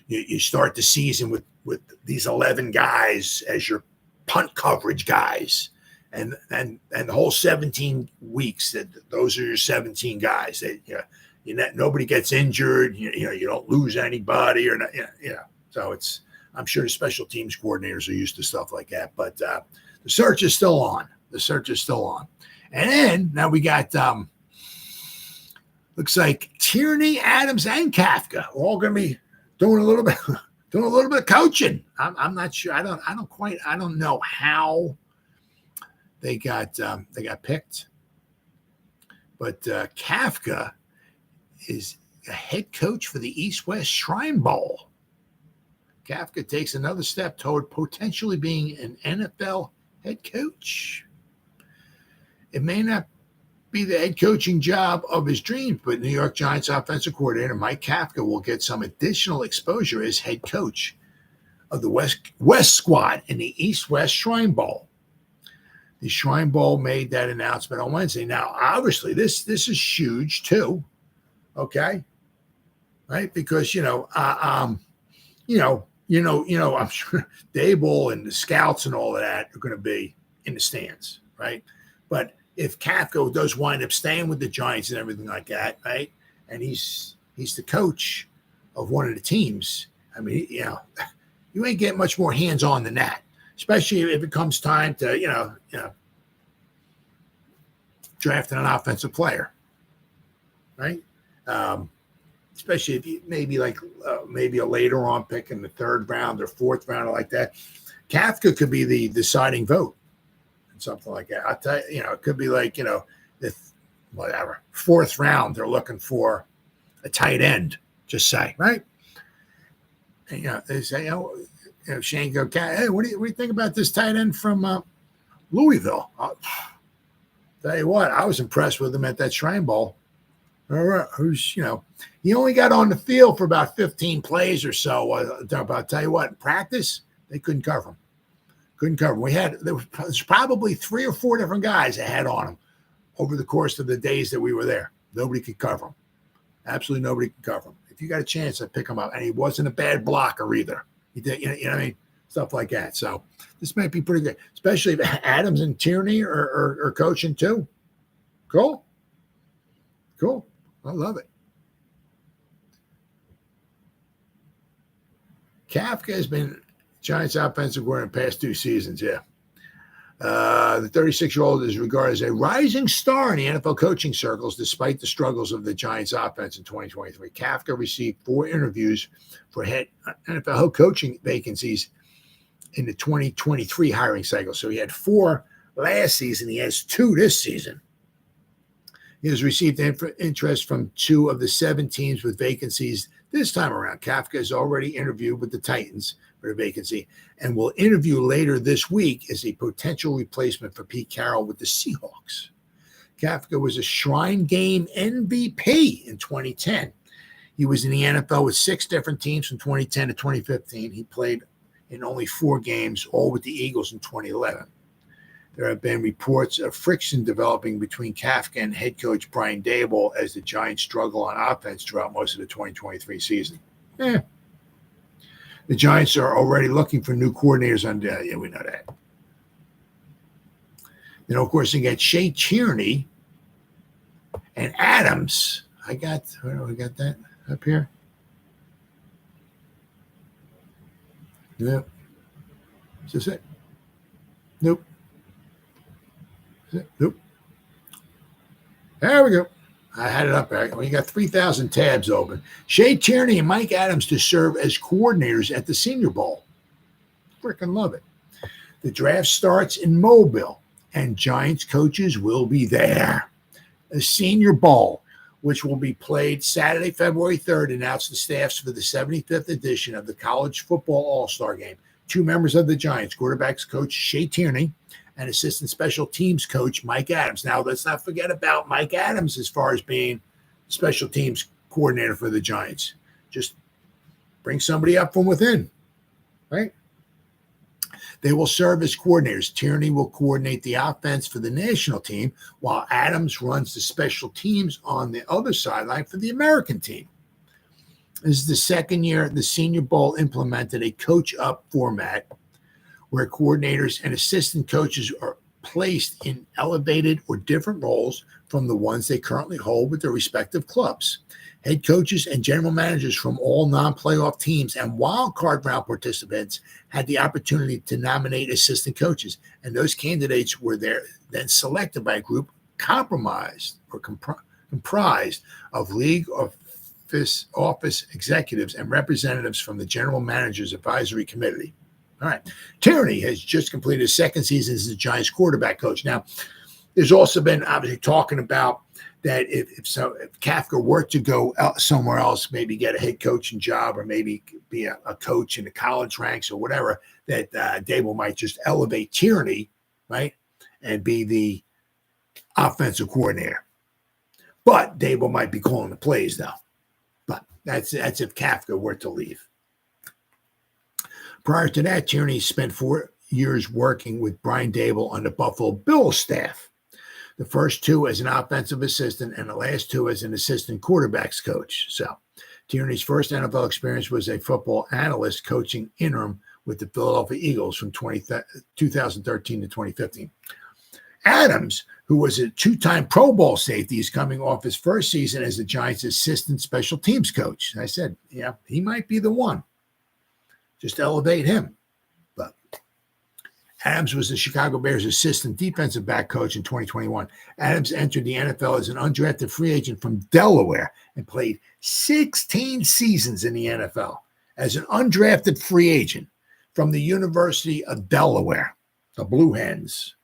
you start the season with these 11 guys as your punt coverage guys. And the whole 17 weeks, those are your 17 guys. That nobody gets injured. You don't lose anybody, or not. So I'm sure the special teams coordinators are used to stuff like that. But the search is still on. And then now we got looks like Tierney, Adams, and Kafka are all going to be doing a little bit of coaching. I'm not sure. I don't know how they got picked, but Kafka is a head coach for the East-West Shrine Bowl. Kafka takes another step toward potentially being an NFL head coach. It may not be the head coaching job of his dreams, but New York Giants offensive coordinator Mike Kafka will get some additional exposure as head coach of the West squad in the East-West Shrine Bowl. The Shrine Bowl made that announcement on Wednesday. Now, obviously, this is huge too. Okay, right? Because I'm sure Dable and the scouts and all of that are going to be in the stands, right? But if Kafka does wind up staying with the Giants and everything like that, right? And he's the coach of one of the teams. You ain't getting much more hands-on than that, especially if it comes time to, drafting an offensive player, right? especially if you maybe maybe a later on pick in the 3rd round or 4th round or like that. Kafka could be the deciding vote and something like that. I'll tell you, it could be like, the 4th round, they're looking for a tight end, just say, right? And, they say, Shane go, hey, what do you think about this tight end from Louisville? I'll tell you what, I was impressed with him at that Shrine Bowl. Who's, he only got on the field for about 15 plays or so. I'll tell you what, in practice, they couldn't cover him. There was probably 3 or 4 different guys that had on him over the course of the days that we were there. Nobody could cover him. Absolutely nobody could cover him. If you got a chance, I'd pick him up. And he wasn't a bad blocker either. He did, you know what I mean? Stuff like that. So this might be pretty good, especially if Adams and Tierney are coaching too. Cool. I love it. Kafka has been Giants offensive coordinator in the past 2 seasons, yeah. The 36-year-old is regarded as a rising star in the NFL coaching circles despite the struggles of the Giants offense in 2023. Kafka received 4 interviews for NFL head coaching vacancies in the 2023 hiring cycle. So he had 4 last season. He has 2 this season. He has received interest from 2 of the 7 teams with vacancies this time around. Kafka has already interviewed with the Titans for a vacancy and will interview later this week as a potential replacement for Pete Carroll with the Seahawks. Kafka was a Shrine Game MVP in 2010. He was in the NFL with 6 different teams from 2010 to 2015. He played in only 4 games, all with the Eagles in 2011. There have been reports of friction developing between Kafka and head coach Brian Daboll as the Giants struggle on offense throughout most of the 2023 season. The Giants are already looking for new coordinators on yeah, we know that. Then, of course, you got Shea Tierney and Adams. I got that up here. Yep. Is this it? Nope. Nope. There we go. I had it up there. We got 3,000 tabs open. Shea Tierney and Mike Adams to serve as coordinators at the Senior Bowl. Freaking love it. The draft starts in Mobile, and Giants coaches will be there. The Senior Bowl, which will be played Saturday, February 3rd, announced the staffs for the 75th edition of the College Football All-Star Game. 2 members of the Giants, quarterbacks coach Shea Tierney and assistant special teams coach Mike Adams. Now, let's not forget about Mike Adams as far as being special teams coordinator for the Giants. Just bring somebody up from within, right? They will serve as coordinators. Tierney will coordinate the offense for the national team, while Adams runs the special teams on the other sideline for the American team. This is the second year the Senior Bowl implemented a coach-up format where coordinators and assistant coaches are placed in elevated or different roles from the ones they currently hold with their respective clubs. Head coaches and general managers from all non-playoff teams and wild card round participants had the opportunity to nominate assistant coaches, and those candidates were then selected by a group comprised of league office executives and representatives from the general managers advisory committee. All right. Tierney has just completed his 2nd season as the Giants quarterback coach. Now, there's also been obviously talking about that if Kafka were to go somewhere else, maybe get a head coaching job or maybe be a coach in the college ranks or whatever, that Daboll might just elevate Tierney, right, and be the offensive coordinator. But Daboll might be calling the plays now. But that's if Kafka were to leave. Prior to that, Tierney spent 4 years working with Brian Daboll on the Buffalo Bills staff. The first 2 as an offensive assistant and the last 2 as an assistant quarterbacks coach. So Tierney's first NFL experience was a football analyst coaching interim with the Philadelphia Eagles from 2013 to 2015. Adams, who was a 2-time Pro Bowl safety, is coming off his first season as the Giants' assistant special teams coach. I said, yeah, he might be the one. Just elevate him. But Adams was the Chicago Bears assistant defensive back coach in 2021. Adams entered the NFL as an undrafted free agent from Delaware and played 16 seasons in the NFL as an undrafted free agent from the University of Delaware, the Blue Hens.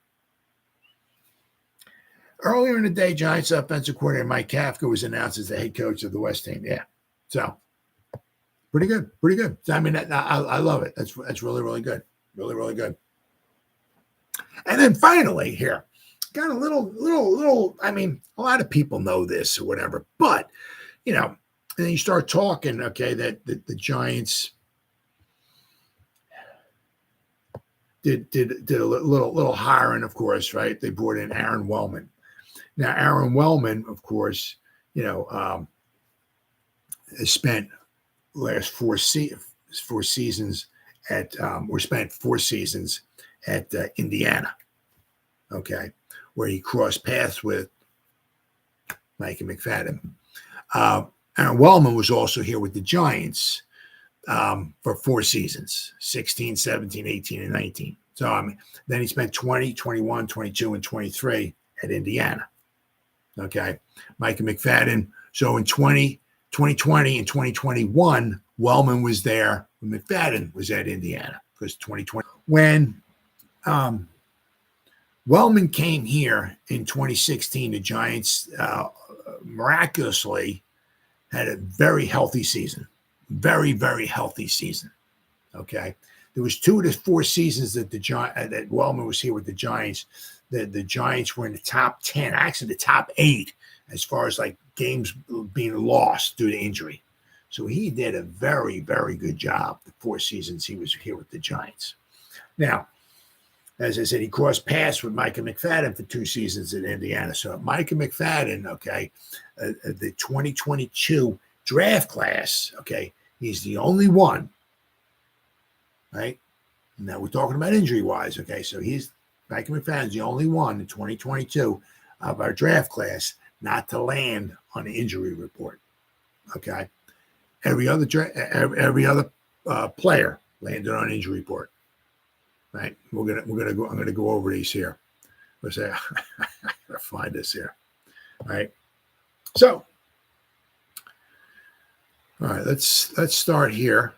Earlier in the day, Giants offensive coordinator Mike Kafka was announced as the head coach of the West team. Yeah, so pretty good, pretty good. I mean, I love it. That's really, really good, really, really good. And then finally, here, got a little. I mean, a lot of people know this or whatever, but you know, and then you start talking. Okay, that the Giants did a little hiring, of course, right? They brought in Aaron Wellman. Now, Aaron Wellman, of course, you know, has spent last four seasons at or spent 4 seasons at Indiana, okay, where he crossed paths with Micah McFadden. Aaron Wellman was also here with the Giants for 4 seasons, 16, 17, 18, and 19. So, I mean, then he spent 20, 21, 22, and 23 at Indiana. Okay, Micah McFadden. So in 2020 and 2021, Wellman was there when McFadden was at Indiana, because 2020. When Wellman came here in 2016, the Giants miraculously had a very healthy season. Very, very healthy season. Okay. There was 2 to 4 seasons that that Wellman was here with the Giants. The Giants were in the top 10, actually the top 8, as far as like games being lost due to injury. So he did a very, very good job the 4 seasons he was here with the Giants. Now, as I said, he crossed paths with Micah McFadden for 2 seasons in Indiana. So Micah McFadden, okay, the 2022 draft class, okay, he's the only one, right? Now we're talking about injury-wise, okay? So Micah McFadden's the only one in 2022 of our draft class not to land on the injury report, okay? Every other player landed on injury report, right? I'm gonna go over these here. Let's say I gotta find this here, right? So, all right, let's start here.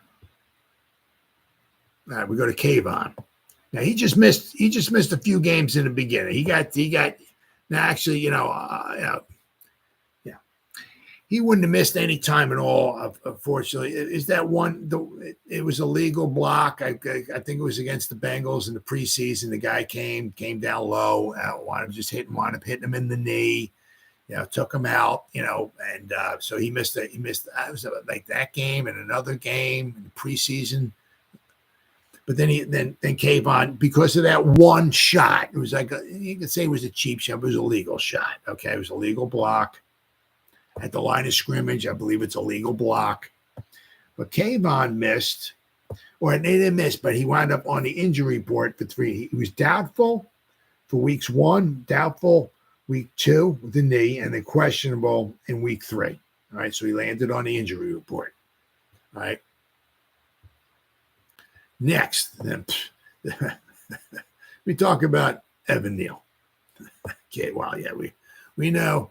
All right, we go to Kayvon. Now he just missed a few games in the beginning. He got now actually, yeah, he wouldn't have missed any time at all. Unfortunately, is that one? It was a legal block. I think it was against the Bengals in the preseason. The guy came down low, wound up hitting him in the knee. Took him out. And so he missed. It was like that game and another game in the preseason. But then Kayvon, because of that one shot, it was like you could say it was a cheap shot, but it was a legal shot. Okay, it was a legal block at the line of scrimmage. I believe it's a legal block. But Kayvon missed, or they didn't miss, but he wound up on the injury report for 3. He was doubtful for weeks 1, doubtful week 2 with the knee, and then questionable in week 3. All right, so he landed on the injury report. All right. Next, then we talk about Evan Neal. Okay, well, yeah, we know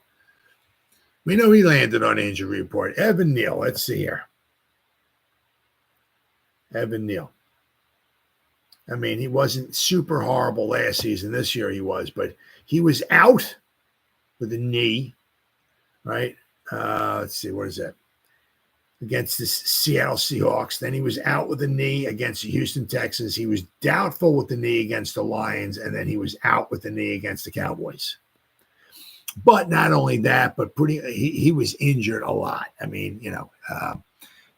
he landed on injury report. Evan Neal, let's see here. Evan Neal. I mean, he wasn't super horrible last season. This year he was, but he was out with a knee, right? Let's see, what is that? Against the Seattle Seahawks. Then he was out with a knee against the Houston Texans. He was doubtful with the knee against the Lions, and then he was out with the knee against the Cowboys. But not only that, but he was injured a lot. I mean,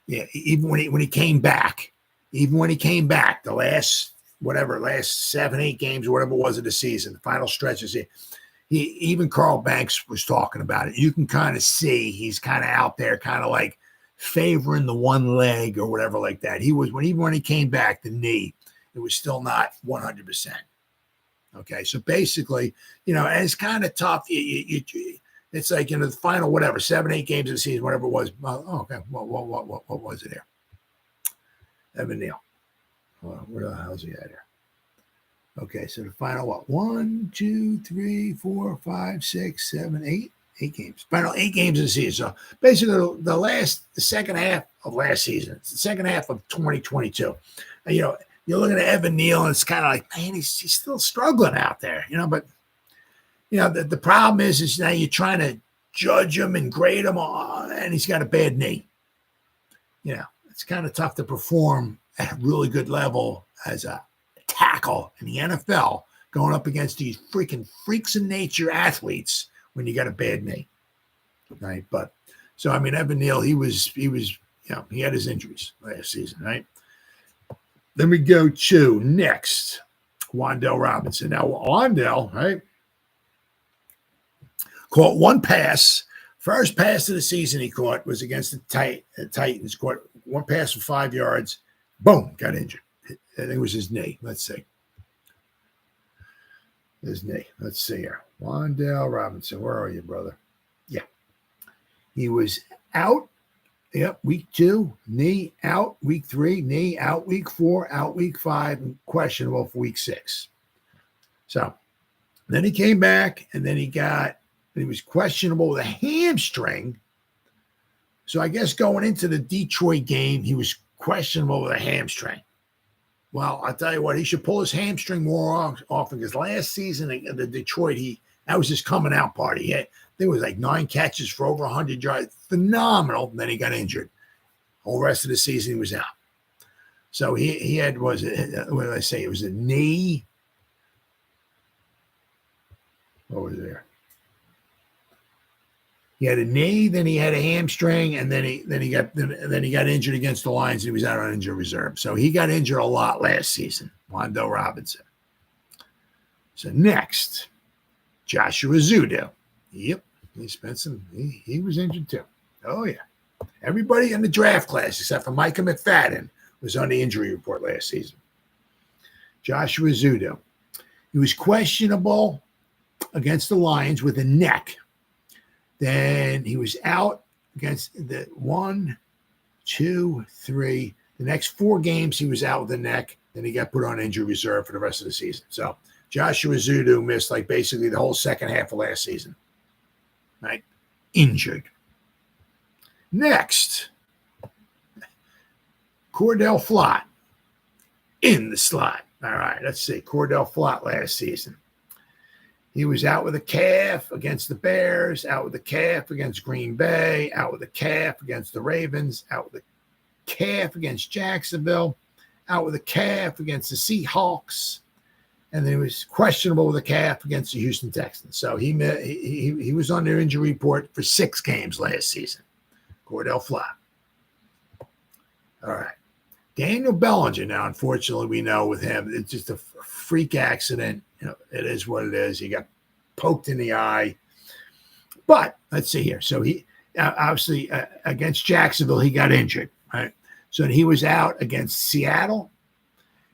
even when he came back, the last 7-8 games or whatever it was of the season, the final stretches, even Carl Banks was talking about it. You can kind of see he's kind of out there, kind of like favoring the one leg or whatever like that. Even when he came back, the knee, it was still not 100%. Okay, so basically, and it's kind of tough. It's like the final 7-8 games of the season, whatever it was. Okay, what was it here? Evan Neal. Where the hell is he at here? Okay, so the final what? 1, 2, 3, 4, 5, 6, 7, 8. 8 games. Final 8 games of the season. So basically, the second half of last season, it's the second half of 2022. And, you're looking at Evan Neal, and it's kind of like, man, he's still struggling out there, But the problem is now you're trying to judge him and grade him on, and he's got a bad knee. It's kind of tough to perform at a really good level as a tackle in the NFL, going up against these freaking freaks of nature athletes when you got a bad knee, right? But so Evan Neal, he had his injuries last season, right? Then we go to next, Wan'Dale Robinson. Now Wan'Dale, right, caught one pass. First pass of the season he caught was against the Titans. Caught one pass for 5 yards. Boom, got injured. I think it was his knee. Let's see. His knee. Let's see here. Wan'Dale Robinson. Where are you, brother? Yeah. He was out. Yep. Week 2, knee out. Week 3, knee out. Week 4, out. Week 5, and questionable for week 6. So then he came back, and then he was questionable with a hamstring. So I guess going into the Detroit game, he was questionable with a hamstring. Well, I'll tell you what, he should pull his hamstring more often, because last season at the Detroit, that was his coming out party. There was like 9 catches for over 100 yards. Phenomenal. Then he got injured. Whole rest of the season, he was out. So he had, what did I say? It was a knee. What was there? He had a knee, then he had a hamstring, and then he got injured against the Lions, and he was out on injured reserve. So he got injured a lot last season, Wan'Dale Robinson. So next, Joshua Zudo. Yep, he was injured too. Oh yeah. Everybody in the draft class except for Micah McFadden was on the injury report last season. Joshua Zudo. He was questionable against the Lions with a neck. Then he was out against the 1, 2, 3. The next 4 games, he was out with the neck. Then he got put on injury reserve for the rest of the season. So Joshua Zudo missed like basically the whole second half of last season. Right? Injured. Next, Cordell Flott in the slot. All right, let's see. Cordell Flott last season. He was out with a calf against the Bears, out with a calf against Green Bay, out with a calf against the Ravens, out with a calf against Jacksonville, out with a calf against the Seahawks, and then he was questionable with a calf against the Houston Texans. So he was on their injury report for 6 games last season. Cordell Flott. All right. Daniel Bellinger, now, unfortunately, we know with him, it's just a freak accident. It is what it is. He got poked in the eye. But let's see here. So he obviously against Jacksonville, he got injured, right? So he was out against Seattle.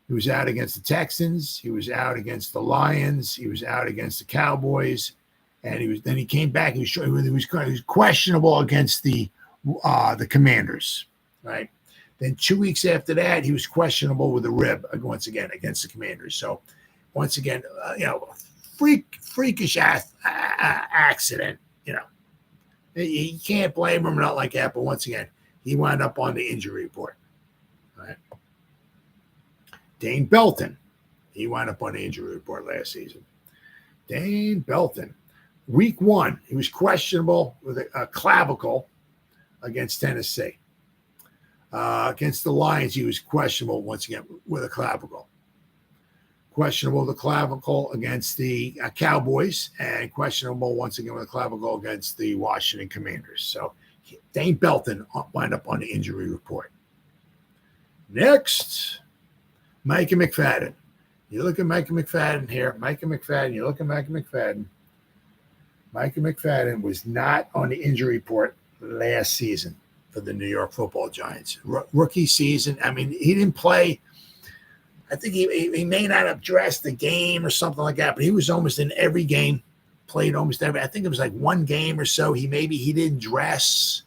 He was out against the Texans. He was out against the Lions. He was out against the Cowboys. And he came back. He was questionable against the Commanders, right? Then 2 weeks after that, he was questionable with a rib once again against the Commanders. So once again, freakish accident. You can't blame him, not like that. But once again, he wound up on the injury report. Right? Dane Belton, he wound up on the injury report last season. Dane Belton, week 1, he was questionable with a clavicle against Tennessee. Against the Lions, he was questionable once again with a clavicle. Questionable with a clavicle against the Cowboys, and questionable once again with a clavicle against the Washington Commanders. So Dane Belton wound up on the injury report. Next, Micah McFadden. You look at Micah McFadden here. Micah McFadden, you look at Micah McFadden. Micah McFadden was not on the injury report last season for the New York Football Giants. Rookie season. I mean, he didn't play. I think he may not have dressed the game or something like that, but he was almost in every game, played almost every. I think it was like 1 game or so. He didn't dress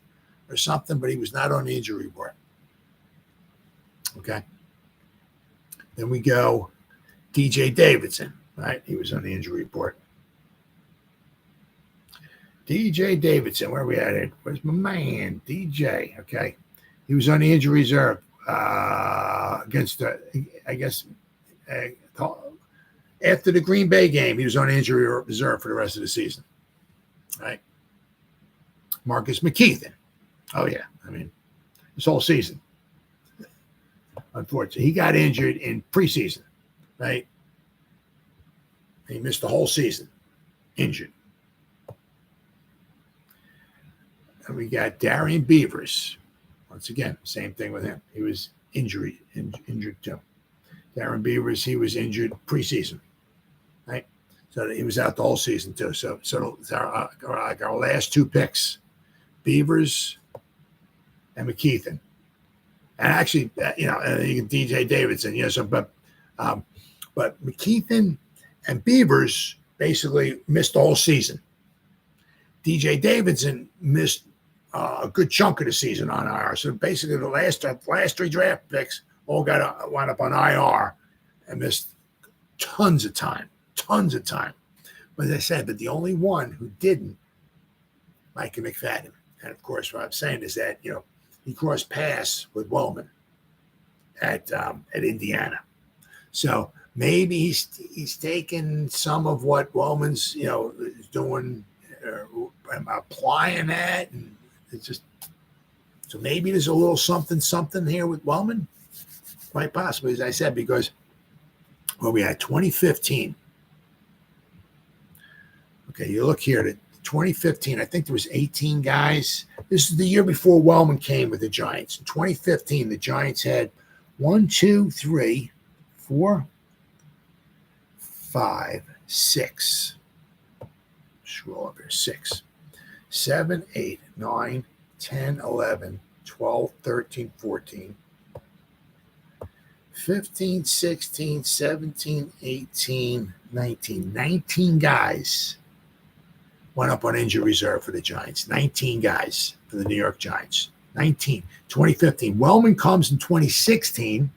or something, but he was not on the injury report. Okay. Then we go DJ Davidson, right? He was on the injury report. DJ Davidson, where are we at? Where's my man? DJ, okay. He was on the injury reserve against, after the Green Bay game, he was on injury reserve for the rest of the season, right? Marcus McKeithen. Oh, yeah. I mean, this whole season. Unfortunately, he got injured in preseason, right? He missed the whole season, injured. And we got Darian Beavers. Once again, same thing with him. He was injured too. Darren Beavers, he was injured preseason, right? So he was out the whole season too. So our last two picks, Beavers and McKeithen. And actually, you can DJ Davidson, so but McKeithen and Beavers basically missed the whole season. DJ Davidson missed a good chunk of the season on IR. So basically, the last three draft picks all got wound up on IR and missed tons of time. But as I said, but the only one who didn't, Micah McFadden. And of course, what I'm saying is that he crossed paths with Wellman at Indiana. So maybe he's taken some of what Wellman's is doing, applying that, and it's just so maybe there's a little something here with Wellman, quite possibly, as I said, because we had 2015. Okay, you look here at 2015. I think there was 18 guys. This is the year before Wellman came with the Giants. In 2015, the Giants had 1, 2, 3, 4, 5, 6. Scroll up here. 6, 7, 8, 9, 10, 11, 12, 13, 14, 15, 16, 17, 18, 19. 19 guys went up on injury reserve for the Giants. 19 guys for the New York Giants. 19. 2015. Wellman comes in 2016.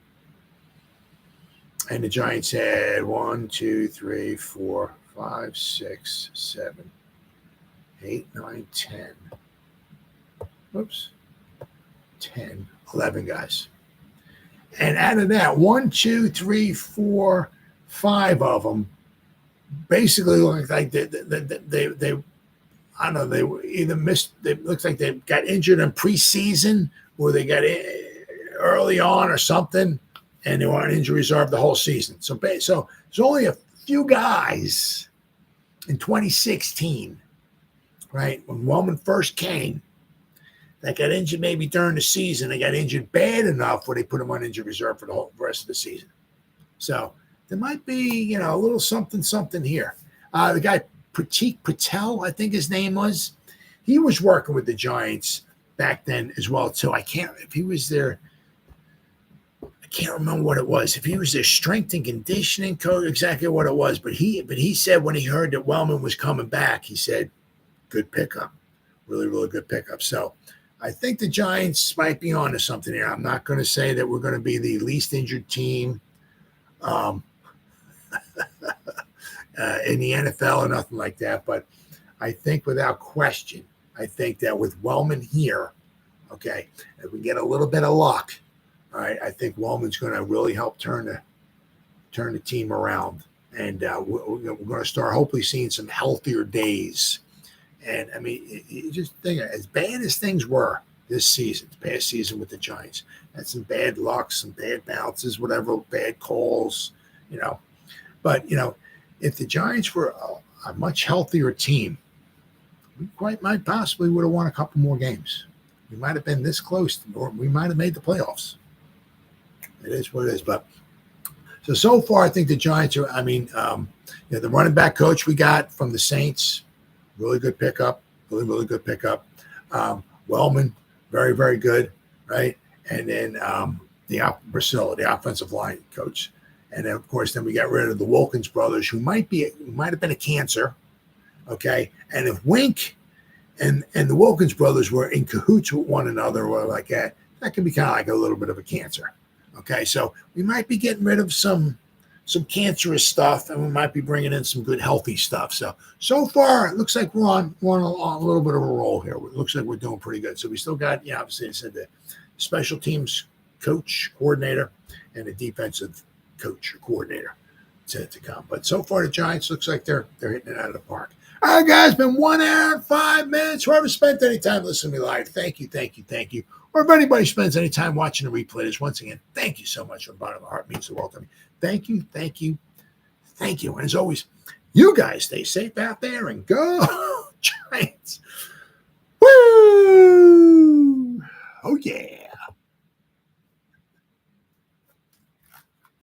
And the Giants had 1, 2, 3, 4, 5, 6, 7, 8, 9, 10. Oops. 10, 11 guys. And out of that, 1, 2, 3, 4, 5 of them basically look like they I don't know, they were either missed, it looks like they got injured in preseason or they got early on or something, and they were on injury reserve the whole season. So there's only a few guys in 2016, right, when Wellman first came, that got injured maybe during the season. They got injured bad enough where they put them on injury reserve for the whole rest of the season. So there might be, a little something here. The guy, Pratik Patel, I think his name was, he was working with the Giants back then as well, too. I can't remember what it was. If he was their strength and conditioning coach, exactly what it was. But he said when he heard that Wellman was coming back, he said, good pickup. Really, really good pickup. So I think the Giants might be on to something here. I'm not going to say that we're going to be the least injured team in the NFL or nothing like that. But I think without question, I think that with Wellman here, okay, if we get a little bit of luck, all right, I think Wellman's going to really help turn the team around. And we're going to start hopefully seeing some healthier days. And, I mean, you just think, as bad as things were this past season with the Giants, had some bad luck, some bad bounces, whatever, bad calls, But, if the Giants were a much healthier team, we might possibly would have won a couple more games. We might have been this close, or we might have made the playoffs. It is what it is. But so far, I think the Giants are, the running back coach we got from the Saints, really good pickup, really, really good pickup. Wellman, very, very good, right? And then Brazil, the offensive line coach. And then, of course, we got rid of the Wilkins brothers, who might have been a cancer, okay? And if Wink and the Wilkins brothers were in cahoots with one another or like that could be kind of like a little bit of a cancer, okay? So we might be getting rid of some some cancerous stuff, and we might be bringing in some good healthy stuff. So far, it looks like we're on a little bit of a roll here. It looks like we're doing pretty good. So we still got, obviously I said the special teams coach, coordinator, and a defensive coach or coordinator to come. But so far, the Giants looks like they're hitting it out of the park. All right, guys, been 1 hour and 5 minutes. Whoever spent any time listening to me live, thank you. Or if anybody spends any time watching the replay, this once again, thank you so much from the bottom of my heart. It means the world to me. Thank you. And as always, you guys stay safe out there and go Giants. Woo! Oh, yeah.